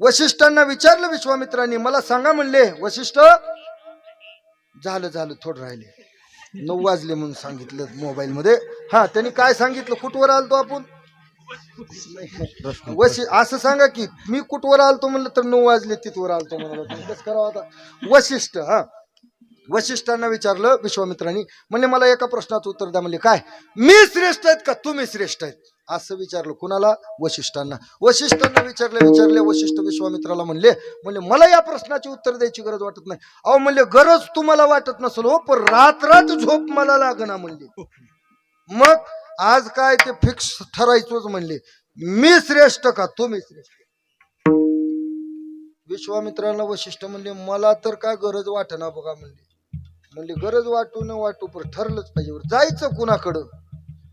वशिष्ठांना विचारलं विश्वामित्रांनी. मला सांगा म्हणले. वशिष्ठ झालं थोडं राहिले. 9 वाजले म्हणून सांगितलं मोबाईल मध्ये. हा, त्यांनी काय सांगितलं? कुठवर आलतो आपण? असं सांगा की मी कुठवर आलतो म्हणलं तर 9 वाजले तिथवर आलतो म्हणाला. कसं करावं आता? वशिष्ठ वशिष्ठांना विचारलं विश्वामित्रांनी. म्हणले मला एका प्रश्नाचं उत्तर द्या. म्हणले काय? मी श्रेष्ठ आहेत का तुम्ही श्रेष्ठ आहेत? असं विचारलं. कुणाला? वशिष्ठांना. वशिष्ठांना विचारले. वशिष्ठ विश्वामित्राला म्हणले मला या प्रश्नाचे उत्तर द्यायची गरज वाटत नाही. अहो म्हणले गरज तुम्हाला वाटत नसेल हो, पण रात झोप मला लागना म्हणले. मग आज काय ते फिक्स ठरायचंच म्हणले, मी श्रेष्ठ का तुम्ही श्रेष्ठ? विश्वामित्रांना वशिष्ठ म्हणले मला तर काय गरज वाटना बघा म्हणले गरज वाटू न वाटू पण ठरलंच पाहिजे. जायचं कुणाकडं?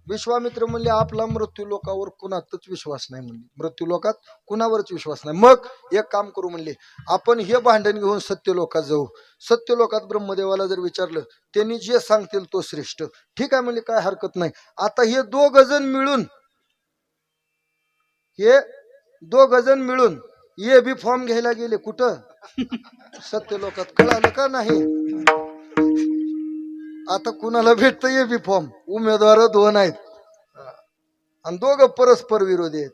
विश्वामित्र म्हणले आपला मृत्यू लोकावर कुणातच विश्वास नाही म्हणले. मृत्यू लोकात कुणावरच विश्वास नाही. मग एक काम करू म्हणले, आपण हे भांडण घेऊन सत्यलोकात जाऊ. सत्यलोकात ब्रह्मदेवाला जर विचारलं, त्यांनी जे सांगतील तो श्रेष्ठ. ठीक आहे म्हणले, काय हरकत नाही. आता हे दोघ जण मिळून ये बी फॉर्म घ्यायला गेले. कुठं? सत्यलोकात. कळालं का नाही? आता कुणाला भेटतं ये बी फॉर्म? उमेदवार 2 आहेत आणि दोघं परस्पर विरोधी आहेत.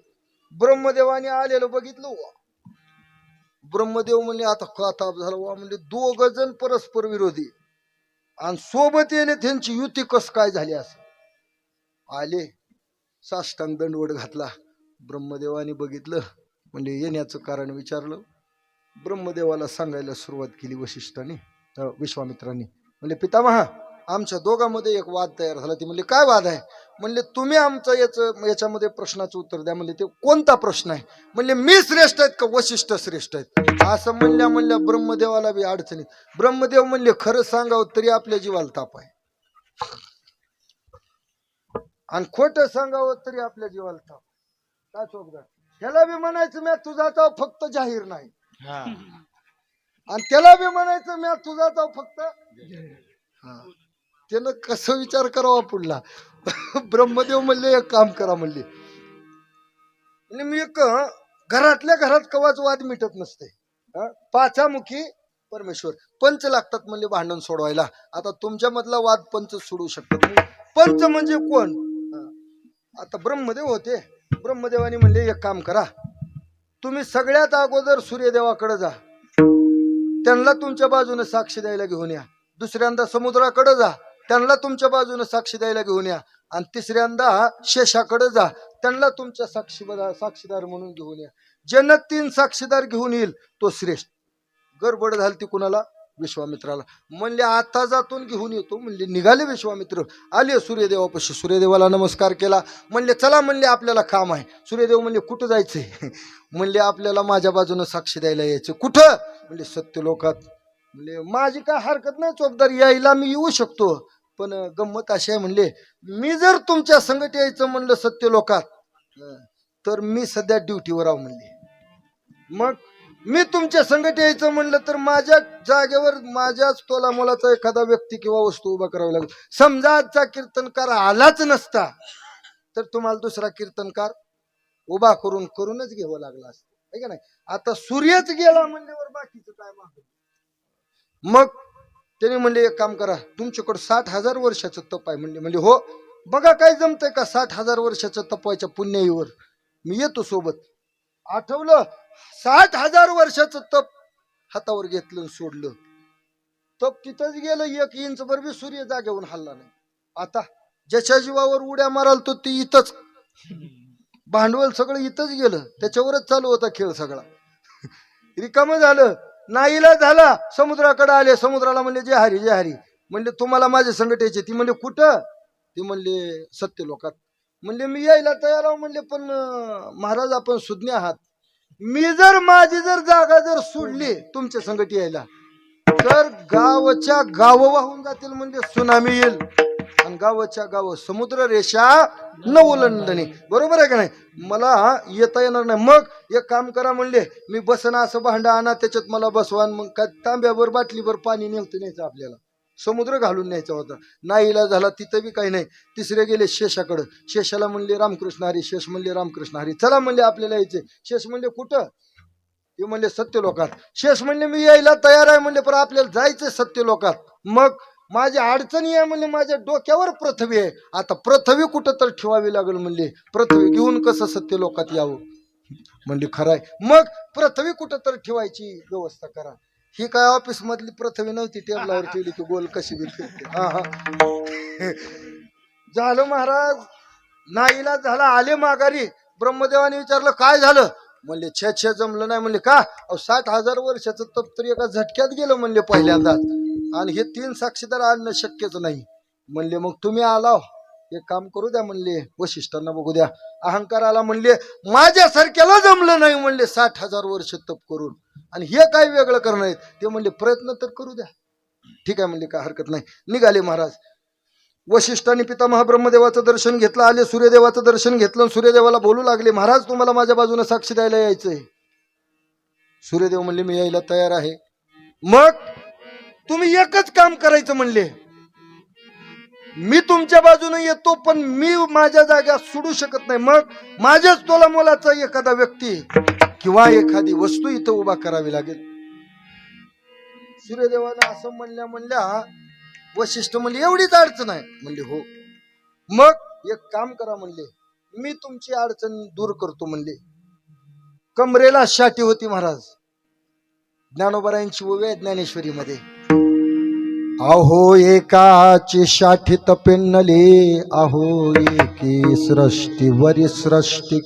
ब्रह्मदेवाने आलेलं बघितलं. ब्रह्मदेव म्हणले आता का ताप झाला वा म्हणजे 2 जण परस्पर विरोधी आणि सोबत येले, त्यांची युती कस काय झाली? असं आले, साष्टांग दंडवट घातला. ब्रह्मदेवाने बघितलं, म्हणजे येण्याचं कारण विचारलं. ब्रह्मदेवाला सांगायला सुरुवात केली विश्वामित्रांनी. म्हणजे पितामहा, आमच्या दोघांमध्ये एक वाद तयार झाला. ते म्हणले काय वाद आहे? म्हणले तुम्ही आमचा याच्यामध्ये प्रश्नाचं उत्तर द्या. म्हणले ते कोणता प्रश्न आहे? म्हणले मी श्रेष्ठ आहेत का वशिष्ठ श्रेष्ठ आहेत? असं म्हणल्या ब्रह्मदेवाला बी अडचणीत. ब्रह्मदेव म्हणले खरं सांगावं तरी आपल्या जीवाला ताप आहे आणि खोटं सांगावं तरी आपल्या जीवाला ताप. काय चोपदार? त्याला बी म्हणायचं मी तुझा ताव फक्त जाहीर नाही, आणि त्याला बी म्हणायचं मी तुझा ताव फक्त. त्यानं कसं विचार करावा पुढला? ब्रह्मदेव म्हणले एक काम करा म्हणले, मी एक घरातल्या घरात कवाच वाद मिटत नसते. पाचामुखी परमेश्वर पंच लागतात म्हणले भांडण सोडवायला. आता तुमच्या मधला वाद पंच सोडवू शकतात. पंच म्हणजे कोण? आता ब्रह्मदेव होते. ब्रह्मदेवानी म्हणले एक काम करा, तुम्ही सगळ्यात अगोदर सूर्यदेवाकडे जा, त्यांना तुमच्या बाजूने साक्षी द्यायला घेऊन या. दुसऱ्यांदा समुद्राकडे जा, त्यांना तुमच्या बाजूने साक्षी द्यायला घेऊन या. आणि तिसऱ्यांदा शेषाकडे जा, त्यांना तुमच्या साक्षीदार म्हणून घेऊन या. ज्यांना 3 साक्षीदार घेऊन येईल तो श्रेष्ठ. गडबड झाली ती कुणाला? विश्वामित्राला. म्हणले आता जातून घेऊन येतो. म्हणले निघाले विश्वामित्र. आले सूर्यदेवापाशी. सूर्यदेवाला नमस्कार केला. म्हणले चला म्हणले आपल्याला काम आहे. सूर्यदेव म्हणले कुठं जायचंय? म्हणले आपल्याला माझ्या बाजूने साक्षी द्यायला यायचं. कुठं? म्हणले सत्यलोकात. म्हणले माझी काय हरकत नाही चोपदार, यायला मी येऊ शकतो, पण गंमत अशी आहे म्हणले, मी जर तुमच्या संगत यायचं म्हणलं सत्यलोकात तर मी सध्या ड्युटीवर आहो म्हणले. मग मी तुमच्या संगत यायचं म्हणलं तर माझ्या जागेवर माझ्याच तोला मोलाचा एखादा व्यक्ती किंवा वस्तू उभा करावी लागेल. समजा आजचा कीर्तनकार आलाच नसता तर तुम्हाला दुसरा कीर्तनकार उभा करूनच घ्यावं लागला असतं, आहे का नाही? आता सूर्यच गेला म्हणल्यावर बाकीचं काय मागं. मग त्याने म्हणले एक काम करा, तुमच्याकडे 60,000 वर्षाचं तप आहे म्हणले. म्हणजे हो बघा काय जमतंय का 60,000 वर्षाचं तपायच्या पुण्याईवर मी येतो सोबत. आठवलं 60,000 वर्षाचं तप हातावर घेतलं सोडलं. तप तिथंच गेलं, 1 इंच भर बी सूर्य जागेवरून हल्ला नाही. आता ज्याच्या जीवावर उड्या माराल तो ती इथंच, भांडवल सगळं इथंच गेलं, त्याच्यावरच चालू होता खेळ सगळा. रिकामं झालं. नाईला झाला. समुद्राकडे आले. समुद्राला म्हणले जय हरी जय हरी. म्हणले तुम्हाला माझे संगत यायचे. ती म्हणले कुठं? ती म्हणले सत्यलोकात. म्हणले मी यायला तयार आहो म्हणले, पण महाराज आपण सुज्ञ आहात, मी जर माझी जर जागा जर सोडली तुमच्या संगत यायला तर गावच्या गाव वाहून जातील म्हणजे सुनामी येईल आणि गावच्या गाव समुद्र रेषा न ओलांडणे. बरोबर आहे का नाही? मला येता येणार नाही. मग एक काम करा म्हणले, मी बसना असं भांडा आणा, त्याच्यात मला बसवा, मग काय तांब्यावर बाटलीवर पाणी न्यायचं आपल्याला, समुद्र घालून न्यायचा होता. नाहीला झाला, तिथं बी काही नाही. तिसरे गेले शेषाकडं. शेषाला म्हणले रामकृष्ण हरी. शेष म्हणले रामकृष्ण हरी. चला म्हणले आपल्याला यायचे. शेष म्हणले कुठं? ते म्हणले सत्यलोकात. शेष म्हणले मी यायला तयार आहे म्हणले, पण आपल्याला जायचं सत्यलोकात. मग माझी अडचणी आहे म्हणले, माझ्या डोक्यावर पृथ्वी आहे, आता पृथ्वी कुठं तर ठेवावी लागेल म्हणले, पृथ्वी घेऊन कसं सत्यलोकात यावं म्हणले. खरंय, मग पृथ्वी कुठं तर ठेवायची व्यवस्था करा. ही काय ऑफिस मधली पृथ्वी नव्हती, टेबलावर ठेवली की गोल कशी बी फिरते. झालं महाराज, नाईला झाला, आले माघारी. ब्रह्मदेवाने विचारलं काय झालं? म्हणले छे जमलं नाही. म्हणले का? 60,000 वर्षाचं तप तर एका झटक्यात गेलं म्हणले पहिल्यांदाच, आणि हे 3 साक्षीदार आणणं शक्यच नाही. म्हणले मग तुम्ही आलाव, एक काम करू द्या म्हणले, वशिष्ठांना बघू द्या. अहंकार आला म्हणले माझ्यासारख्याला जमलं नाही म्हणले 60,000 वर्ष तप करून, आणि हे काय वेगळं करणार. ते म्हणले प्रयत्न तर करू द्या. ठीक आहे म्हणले, काय हरकत नाही. निघाले महाराज. वशिष्ठांनी पितामह ब्रह्मदेवाचं दर्शन घेतलं, आले सूर्यदेवाचं दर्शन घेतलं. सूर्यदेवाला बोलू लागले, महाराज तुम्हाला माझ्या बाजूने साक्षी द्यायला यायचंय. सूर्यदेव म्हणले मी यायला तयार आहे. मग तुम्ही एकच काम करायचं म्हणले, मी तुमच्या बाजूने येतो, पण मी माझ्या जागा सोडू शकत नाही. मग माझ्याच तोला मोलाचा एखादा व्यक्ती किंवा एखादी वस्तू इथं उभा करावी लागेल. सूर्यदेवाला असं म्हणल्या वशिष्ठ म्हणले एवढीच अडचण आहे म्हणले. हो. मग एक काम करा म्हणले, मी तुमची अडचण दूर करतो म्हणले. कमरेला शाटी होती महाराज, ज्ञानोबरायांची ओवी ज्ञानेश्वरी मध्ये. अहो एकाची शाठी तपेन्नले, अहो एकी सृष्टी वरी सृष्टी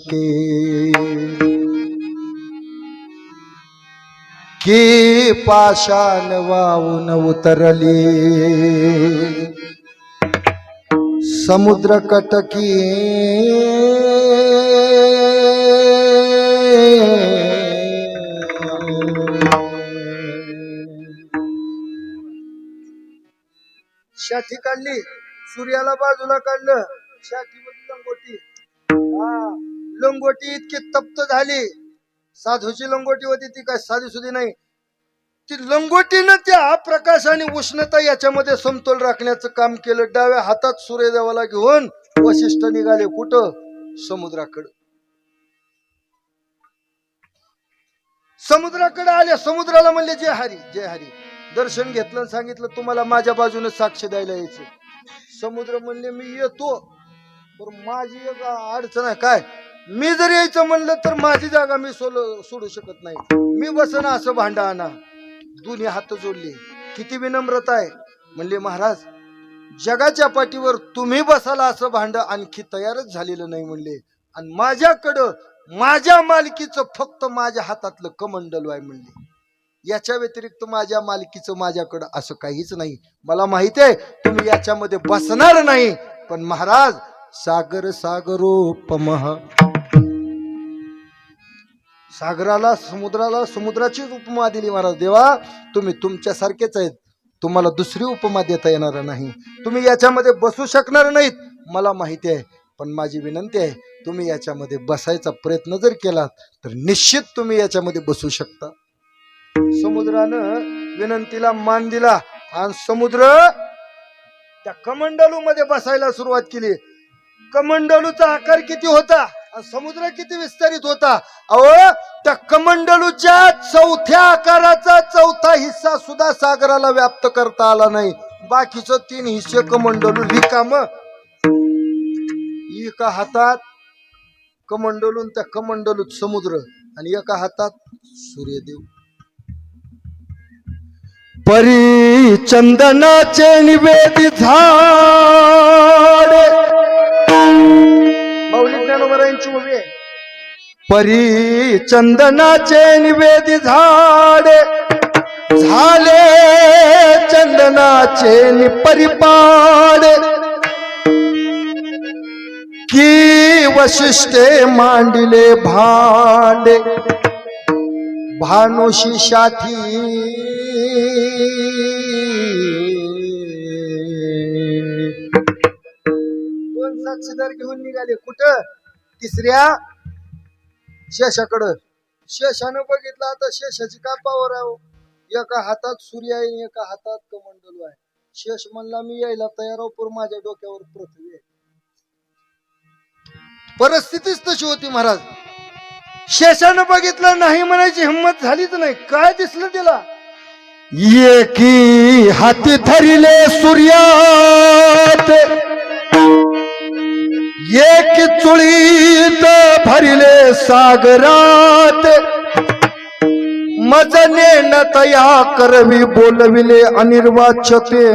की पाषाण वाहून उतरले समुद्र कटकी. शाठी काढली, सूर्याला बाजूला काढलं, शाठीमध्ये लंगोटी. लंगोटी इतकी तप्त झाली, साधूची लंगोटी होती ती काय साधी सुधी नाही. ती लंगोटीनं त्या प्रकाश आणि उष्णता याच्यामध्ये समतोल राखण्याचं काम केलं. डाव्या हातात सूर्यदेवाला घेऊन वशिष्ठ निघाले कुठं? समुद्राकडे. समुद्राकडे आले. समुद्राला म्हणले जय हरी जय हरी. दर्शन घेतलं, सांगितलं तुम्हाला माझ्या बाजूने साक्ष द्यायला यायचं. समुद्र म्हणले मी येतो, पण माझी एक अडचण आहे. काय? मी जर यायचं म्हणलं तर माझी जागा मी सोडू शकत नाही. मी बसन असं भांडा आणा. दोन्ही हात जोडले. किती विनम्रता आहे. म्हणले महाराज जगाच्या पाठीवर तुम्ही बसाला असं भांड आणखी तयारच झालेलं नाही म्हणले, आणि माझ्याकडं माझ्या मालकीचं फक्त माझ्या हातातलं कमंडलू आहे म्हणले. याच्या व्यतिरिक्त माझ्या मालकीचं माझ्याकडं असं काहीच नाही. मला माहिती आहे तुम्ही याच्यामध्ये बसणार नाही, पण महाराज सागर सागरोपमः, सागराला समुद्राला समुद्राची उपमा दिली महाराज. देवा तुम्ही तुमच्यासारखेच आहेत, तुम्हाला दुसरी उपमा देता येणार नाही. तुम्ही याच्यामध्ये बसू शकणार नाहीत मला माहिती आहे, पण माझी विनंती आहे तुम्ही याच्यामध्ये बसायचा प्रयत्न जर केलात तर निश्चित तुम्ही याच्यामध्ये बसू शकता. समुद्रानं विनंतीला मान दिला आणि समुद्र त्या कमंडलू मध्ये बसायला सुरुवात केली. कमंडलूचा आकार किती होता आणि समुद्र किती विस्तारित होता. अहो त्या कमंडलूच्या चौथ्या आकाराचा चौथा हिस्सा सुद्धा सागराला व्याप्त करता आला नाही. बाकीचं 3 हिस्से कमंडलू रिकाम. एका हातात कमंडलून त्या कमंडलूत समुद्र आणि एका हातात सूर्यदेव. परी चंदनाचे निवेदित झाड, माऊली ज्ञानोबरायांची उभी आहे. परी चंदनाचे निवेदित झाड, झाले चंदनाचे निपरिपाड, की वशिष्ठे मांडिले भांडे, भानुशी साठी दोन साक्षीदार घेऊन निघाले कुठं तिसऱ्या शेषाकडं शेषानं बघितलं आता शेषाची काय पावर आहे हो? एका हातात सूर्य आहे एका हातात कमंडलू आहे शेष म्हणला मी यायला तयार आहो पण माझ्या डोक्यावर पृथ्वी आहे परिस्थितीच तशी होती महाराज शेषानं बघितलं नाही म्हणायची हिंमत झालीच नाही काय दिसलं त्याला एकी हाती धरिले सूर्यात एक चुळीत भरिले सागरात मजने न तया करवी बोलविले अनिर्वाच्यते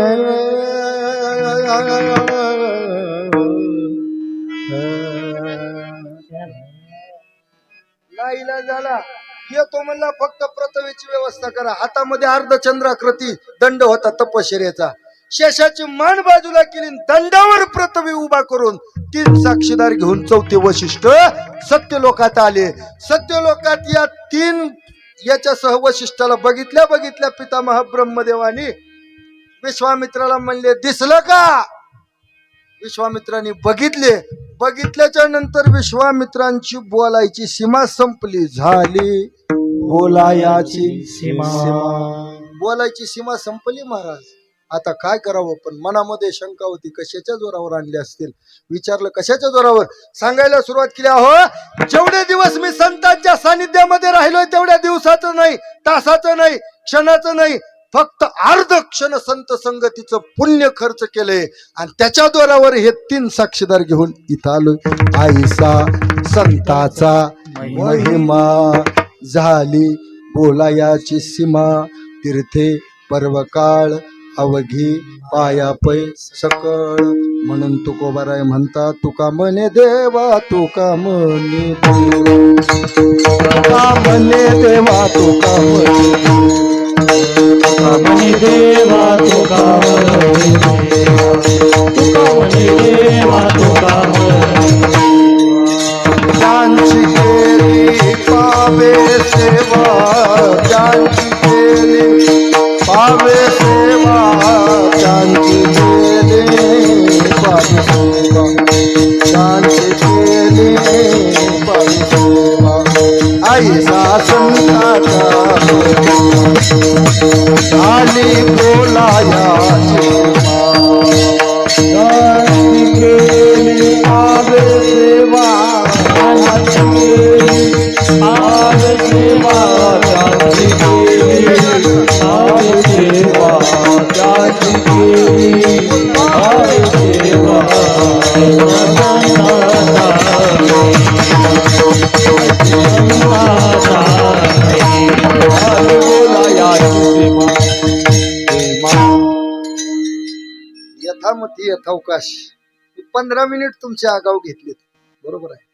नाईला झाला येतो म्हणला फक्त पृथ्वीची व्यवस्था करा हातामध्ये अर्धचंद्राकृती दंड होता तपश्चर्याचा शेषाची मान बाजूला केली दंडावर पृथ्वी उभा करून 3 साक्षीदार घेऊन 4थे वशिष्ठ सत्यलोकात आले सत्यलोकात या 3 याच्यासह वशिष्ठाला बघितल्या पितामह ब्रह्मदेवानी विश्वामित्राला म्हणले दिसलं का विश्वामित्रांनी बघितल्याच्या नंतर विश्वामित्रांची बोलायची सीमा संपली झाली बोलायाची सीमा बोलायची सीमा संपली महाराज आता काय करावं पण मनामध्ये शंका होती कशाच्या जोरावर आणले असतील विचारलं कशाच्या जोरावर सांगायला सुरुवात केली अहो जेवढे दिवस मी संतांच्या सानिध्यामध्ये राहिलोय तेवढ्या दिवसाचं नाही तासाचं नाही क्षणाचं नाही फक्त अर्ध क्षण संत संगतीचं पुण्य खर्च केलंय आणि त्याच्या जोरावर हे 3 साक्षीदार घेऊन इथं आलोय आईसा संताचा महिमा झाली बोलायाची सीमा तीर्थे पर्वकाळ अवघी पाया पै सकळ म्हणून तुकोबाराय म्हणता तुका म्हणे देवा तुका म्हणे तुका म्हणे देवा तुका म्हणे देवा तुका म्हणे देवा तुका ज्यांची केली पावे सेवा ज्यांची केली पावे सेवा ज्यांची केली पावे सेवा ज्यांची केली पावे सेवा आईसा संताचा झाली बोलायाची ज्यांची केली पावे सेवा यथामती यथावकाश 15 मिनिट तुमच्या आगाऊ घेतलेत बरोबर आहे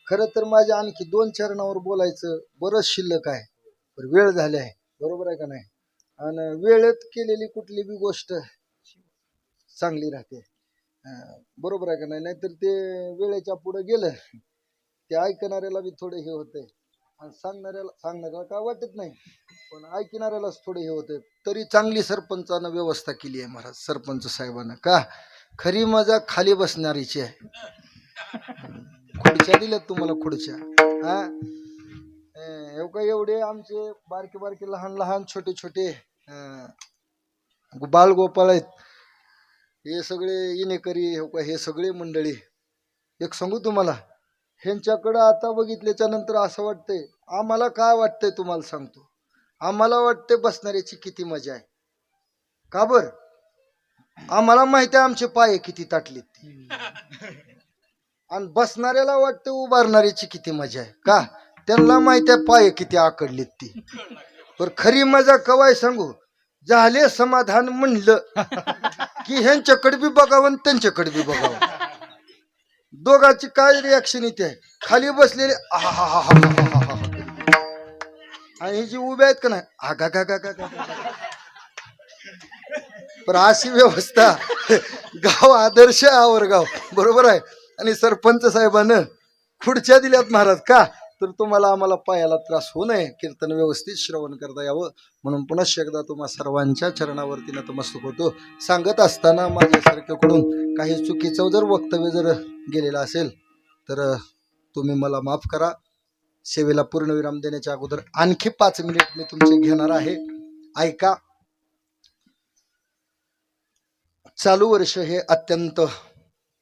खरं तर माझ्या आणखी 2 चरणावर बोलायचं बरंच शिल्लक आहे पण वेळ झाली आहे बरोबर आहे का नाही आणि वेळेत केलेली कुठली बी गोष्ट चांगली राहते बरोबर आहे का नाही नाहीतर ते वेळेच्या पुढे गेलं ते ऐकणाऱ्याला बी थोडं हे होतंय आणि सांगणाऱ्याला काय वाटत नाही पण ऐकणाऱ्यालाच थोडे हे होते तरी चांगली सरपंचानं व्यवस्था केली आहे महाराज सरपंच साहेबांना का खरी मजा खाली बसणारीची आहे खुर्च्या दिल्यात तुम्हाला खुर्च्या हा एवढे आमचे बारके लहान छोटे छोटे बालगोपाळ आहेत हे सगळे इनेकरी हे सगळे मंडळी एक सांगू तुम्हाला ह्यांच्याकडं आता बघितल्याच्या नंतर असं वाटतंय आम्हाला काय वाटतंय तुम्हाला सांगतो आम्हाला वाटतंय बसणाऱ्याची किती मजा आहे का बर आम्हाला माहिती आहे आमचे पाय किती ताटलेत आणि बसणाऱ्याला वाटतं उभारणाऱ्याची किती मजा आहे का त्यांना माहिती आहे पाय किती आकडलेत ती पण खरी मजा कवाय सांगू झाले समाधान म्हणलं की ह्यांच्याकडे बी बघावं आणि त्यांच्याकडे बी बघावं दोघांची काय रिॲक्शन येते खाली बसलेले आणि ही जी उभे आहेत का नाही आगा पण अशी व्यवस्था गाव आदर्श आवरगाव बरोबर आहे आणि सरपंच साहेबानं खुर्च्या दिल्यात महाराज का तर तुम्हाला आम्हाला पायाला त्रास होऊ नये, कीर्तन व्यवस्थित श्रवण करता यावं म्हणून पुन्हा एकदा तुम्हा सर्वांच्या चरणावरती नतमस्तक होतो. सांगत असताना माझ्यासारख्याकडून काही चुकीचं जर वक्तव्य जर गेलेलं असेल तर तुम्ही मला माफ करा. सेवेला पूर्णविराम देण्याच्या अगोदर आणखी 5 मिनिट मी तुमचे घेणार आहे. ऐका. चालू वर्ष हे अत्यंत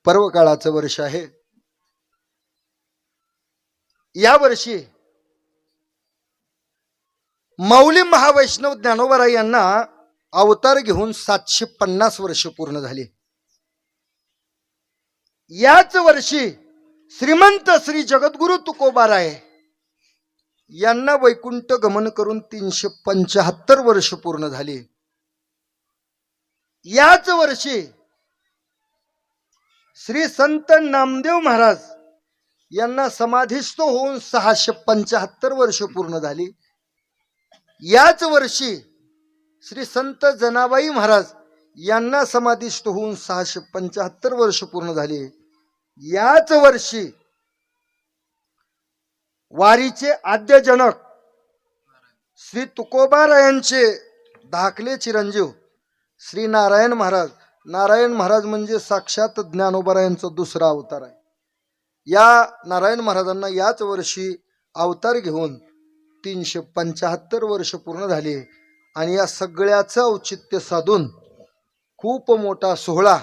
पर्व काळाचं वर्ष आहे. या वर्षी माऊली महावैष्णव ज्ञानोबा यांना अवतार घेऊन 750 वर्ष पूर्ण झाली. याच वर्षी श्रीमंत श्री जगद्गुरु तुकोबाराय यांना वैकुंठ गमन करून 375 वर्ष पूर्ण झाली. याच वर्षी श्री संत नामदेव महाराज यांना समाधिस्थ होऊन 675 वर्ष पूर्ण झाली. याच वर्षी श्री संत जनाबाई महाराज यांना समाधिस्थ होऊन 675 वर्ष पूर्ण झाली. याच वर्षी वारीचे आद्यजनक श्री तुकोबारायांचे धाकले चिरंजीव श्री नारायण महाराज. नारायण महाराज म्हणजे साक्षात ज्ञानोबारायांचा दुसरा अवतार आहे. या नारायण महाराजांना याच वर्षी अवतार घेऊन 375 वर्ष पूर्ण झाली. आणि या सगळ्याचं औचित्य साधून खूप मोठा सोहळा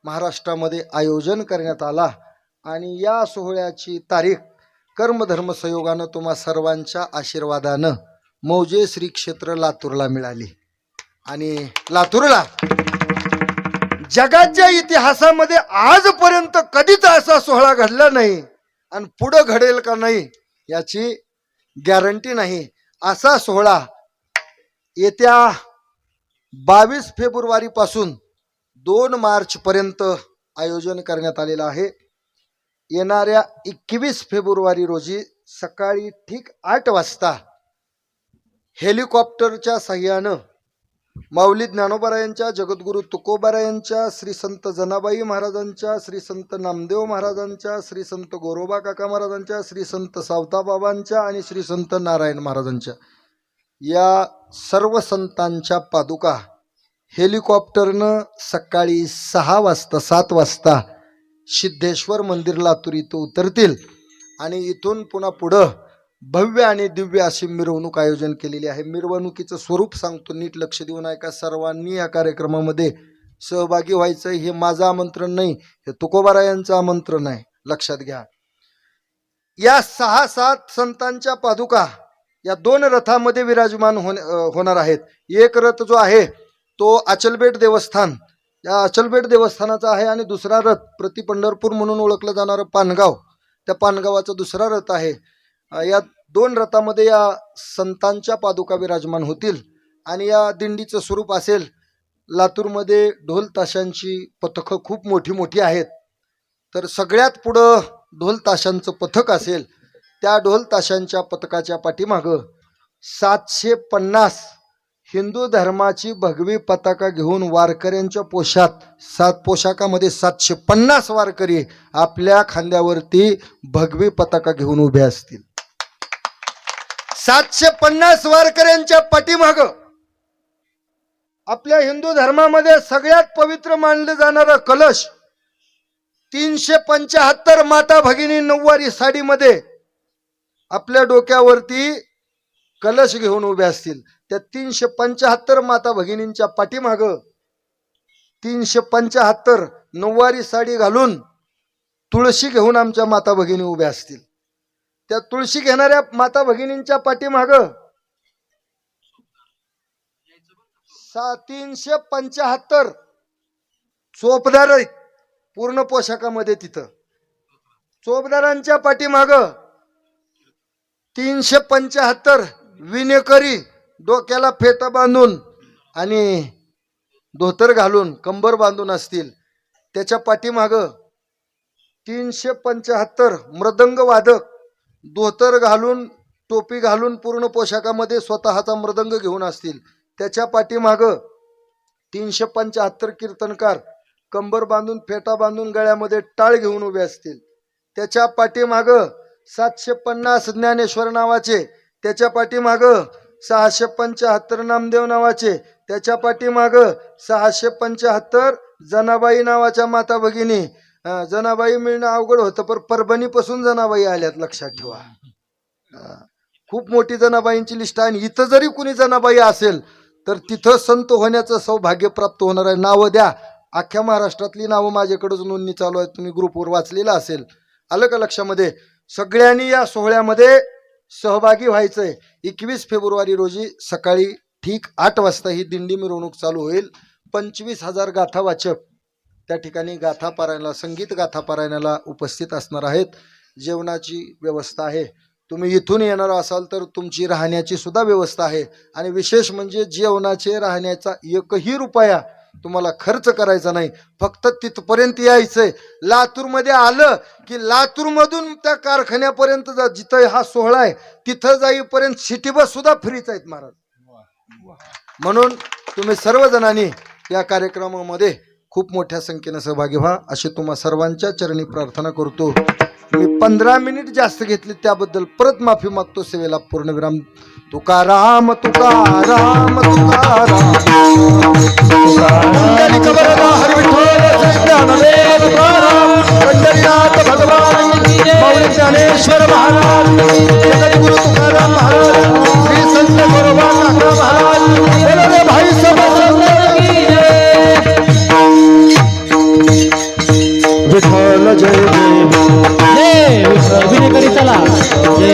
महाराष्ट्रामध्ये आयोजन करण्यात आला. आणि या सोहळ्याची तारीख कर्मधर्म संयोगानं तुम्हा सर्वांच्या आशीर्वादानं मौजे श्री क्षेत्र लातूरला मिळाली. आणि लातूरला जगाच्या इतिहासामध्ये आजपर्यंत कधीच असा सोहळा घडला नाही आणि पुढं घडेल का नाही याची गॅरंटी नाही. असा सोहळा येत्या 22 फेब्रुवारी पासून 2 मार्च पर्यंत आयोजन करण्यात आलेलं आहे. येणाऱ्या 21 फेब्रुवारी रोजी सकाळी ठीक 8 वाजता हेलिकॉप्टरच्या साह्यानं माऊली ज्ञानोबारायांच्या, जगद्गुरु तुकोबारायांच्या, श्री संत जनाबाई महाराजांच्या, श्री संत नामदेव महाराजांच्या, श्री संत गोरोबा काका महाराजांच्या, श्री संत सावताबाबांच्या आणि श्री संत नारायण महाराजांच्या या सर्व संतांच्या पादुका हेलिकॉप्टरनं सकाळी 7 वाजता सिद्धेश्वर मंदिर लातूर इथं उतरतील. आणि इथून पुन्हा पुढं भव्य आणि दिव्य अशी मिरवणूक आयोजन केलेली आहे. मिरवणुकीचं स्वरूप सांगतो, नीट लक्ष देऊन ऐका. सर्वांनी या कार्यक्रमामध्ये सहभागी व्हायचं. हे माझं आमंत्रण नाही, हे तुकोबारायांचं आमंत्रण आहे, लक्षात घ्या. या 6-7 संतांच्या पादुका या 2 रथामध्ये विराजमान होणार आहेत. एक रथ जो आहे तो अचलबेट देवस्थान, या अचलबेट देवस्थानाचा आहे. आणि दुसरा रथ प्रति पंढरपूर म्हणून ओळखलं जाणारं पानगाव, त्या पानगावाचा दुसरा रथ आहे. या 2 रथामध्ये या संतांच्या पादुका विराजमान होतील. आणि या दिंडीचं स्वरूप असेल, लातूरमध्ये ढोल ताशांची पथकं खूप मोठी आहेत. तर सगळ्यात पुढं ढोल ताशांचं पथक असेल. त्या ढोल ताशांच्या पथकाच्या पाठीमागं 750 हिंदू धर्माची भगवी पताका घेऊन वारकऱ्यांच्या पोशाखामध्ये 750 वारकरी आपल्या खांद्यावरती भगवी पताका घेऊन उभे असतील. 750 वारकऱ्यांच्या पाठीमागं आपल्या हिंदू धर्मामध्ये सगळ्यात पवित्र मानलं जाणारं कलश, 375 माता भगिनी नऊवारी साडीमध्ये आपल्या डोक्यावरती कलश घेऊन उभे असतील. त्या 375 माता भगिनींच्या पाठीमागं 375 नऊवारी साडी घालून तुळशी घेऊन आमच्या माता भगिनी उभ्या असतील. त्या तुळशी घेणाऱ्या माता भगिनींच्या पाठीमागं 375 चोपदार आहेत पूर्ण पोशाखामध्ये. तिथं चोपदारांच्या पाठीमागं 375 विनेकरी डोक्याला फेटा बांधून आणि धोतर घालून कंबर बांधून असतील. त्याच्या पाठीमागं 375 मृदंग वादक धोतर घालून टोपी घालून पूर्ण पोशाखामध्ये स्वतःचा मृदंग घेऊन असतील. त्याच्या पाठीमागं 375 कीर्तनकार कंबर बांधून फेटा बांधून गळ्यामध्ये टाळ घेऊन उभे असतील. त्याच्या पाठीमागं 750 ज्ञानेश्वर नावाचे, त्याच्या पाठीमाग 675 नामदेव नावाचे, त्याच्या पाठीमाग 675 जनाबाई नावाच्या माता भगिनी. जनाबाई मिळणं अवघड होतं, पण परभणी पासून जनाबाई आल्यात, लक्षात ठेवा. खूप मोठी जनाबाईंची लिस्ट आहे. आणि इथं जरी कुणी जनाबाई असेल तर तिथं संत होण्याचं सौभाग्य प्राप्त होणार आहे. नावं द्या, अख्ख्या महाराष्ट्रातली नावं माझ्याकडेच नोंदणी चालू आहे, तुम्ही ग्रुपवर वाचलेलं असेल. आलं का लक्षामध्ये? सगळ्यांनी या सोहळ्यामध्ये सहभागी व्हायचंय. 21 फेब्रुवारी रोजी सकाळी ठीक 8 वाजता ही दिंडी मिरवणूक चालू होईल. 25,000 गाथा वाचक त्या ठिकाणी गाथा पारायणाला, संगीत गाथा पारायणाला उपस्थित असणार आहेत. जेवणाची व्यवस्था आहे. तुम्ही इथून येणार असाल तर तुमची राहण्याची सुद्धा व्यवस्था आहे. आणि विशेष म्हणजे जेवणाचे, राहण्याचा एकही रुपया तुम्हाला खर्च करायचा नाही, फक्त तिथपर्यंत यायचंय. लातूरमध्ये आलं की लातूरमधून त्या कारखान्यापर्यंत जिथं हा सोहळा आहे तिथं जाईपर्यंत सिटी बस सुद्धा फ्रीच आहेत महाराज. म्हणून तुम्ही सर्वजणांनी या कार्यक्रमामध्ये खूप मोठ्या संख्येने सहभागी व्हा अशी तुम्हा सर्वांच्या चरणी प्रार्थना करतो. मी 15 मिनिट जास्त घेतली त्याबद्दल परत माफी मागतो. सेवेला पूर्णविराम. तुकाराम तुकाराम तुकाराम पंढरीनाथ भगवान ज्ञानेश्वर महाराज, जगद्गुरु तुकाराम महाराज, श्री संत गोरोबा काका महाराज, बोलो भाई सब विठ्ठल जय जय जय विठ्ठल. विनेकरी चला. जय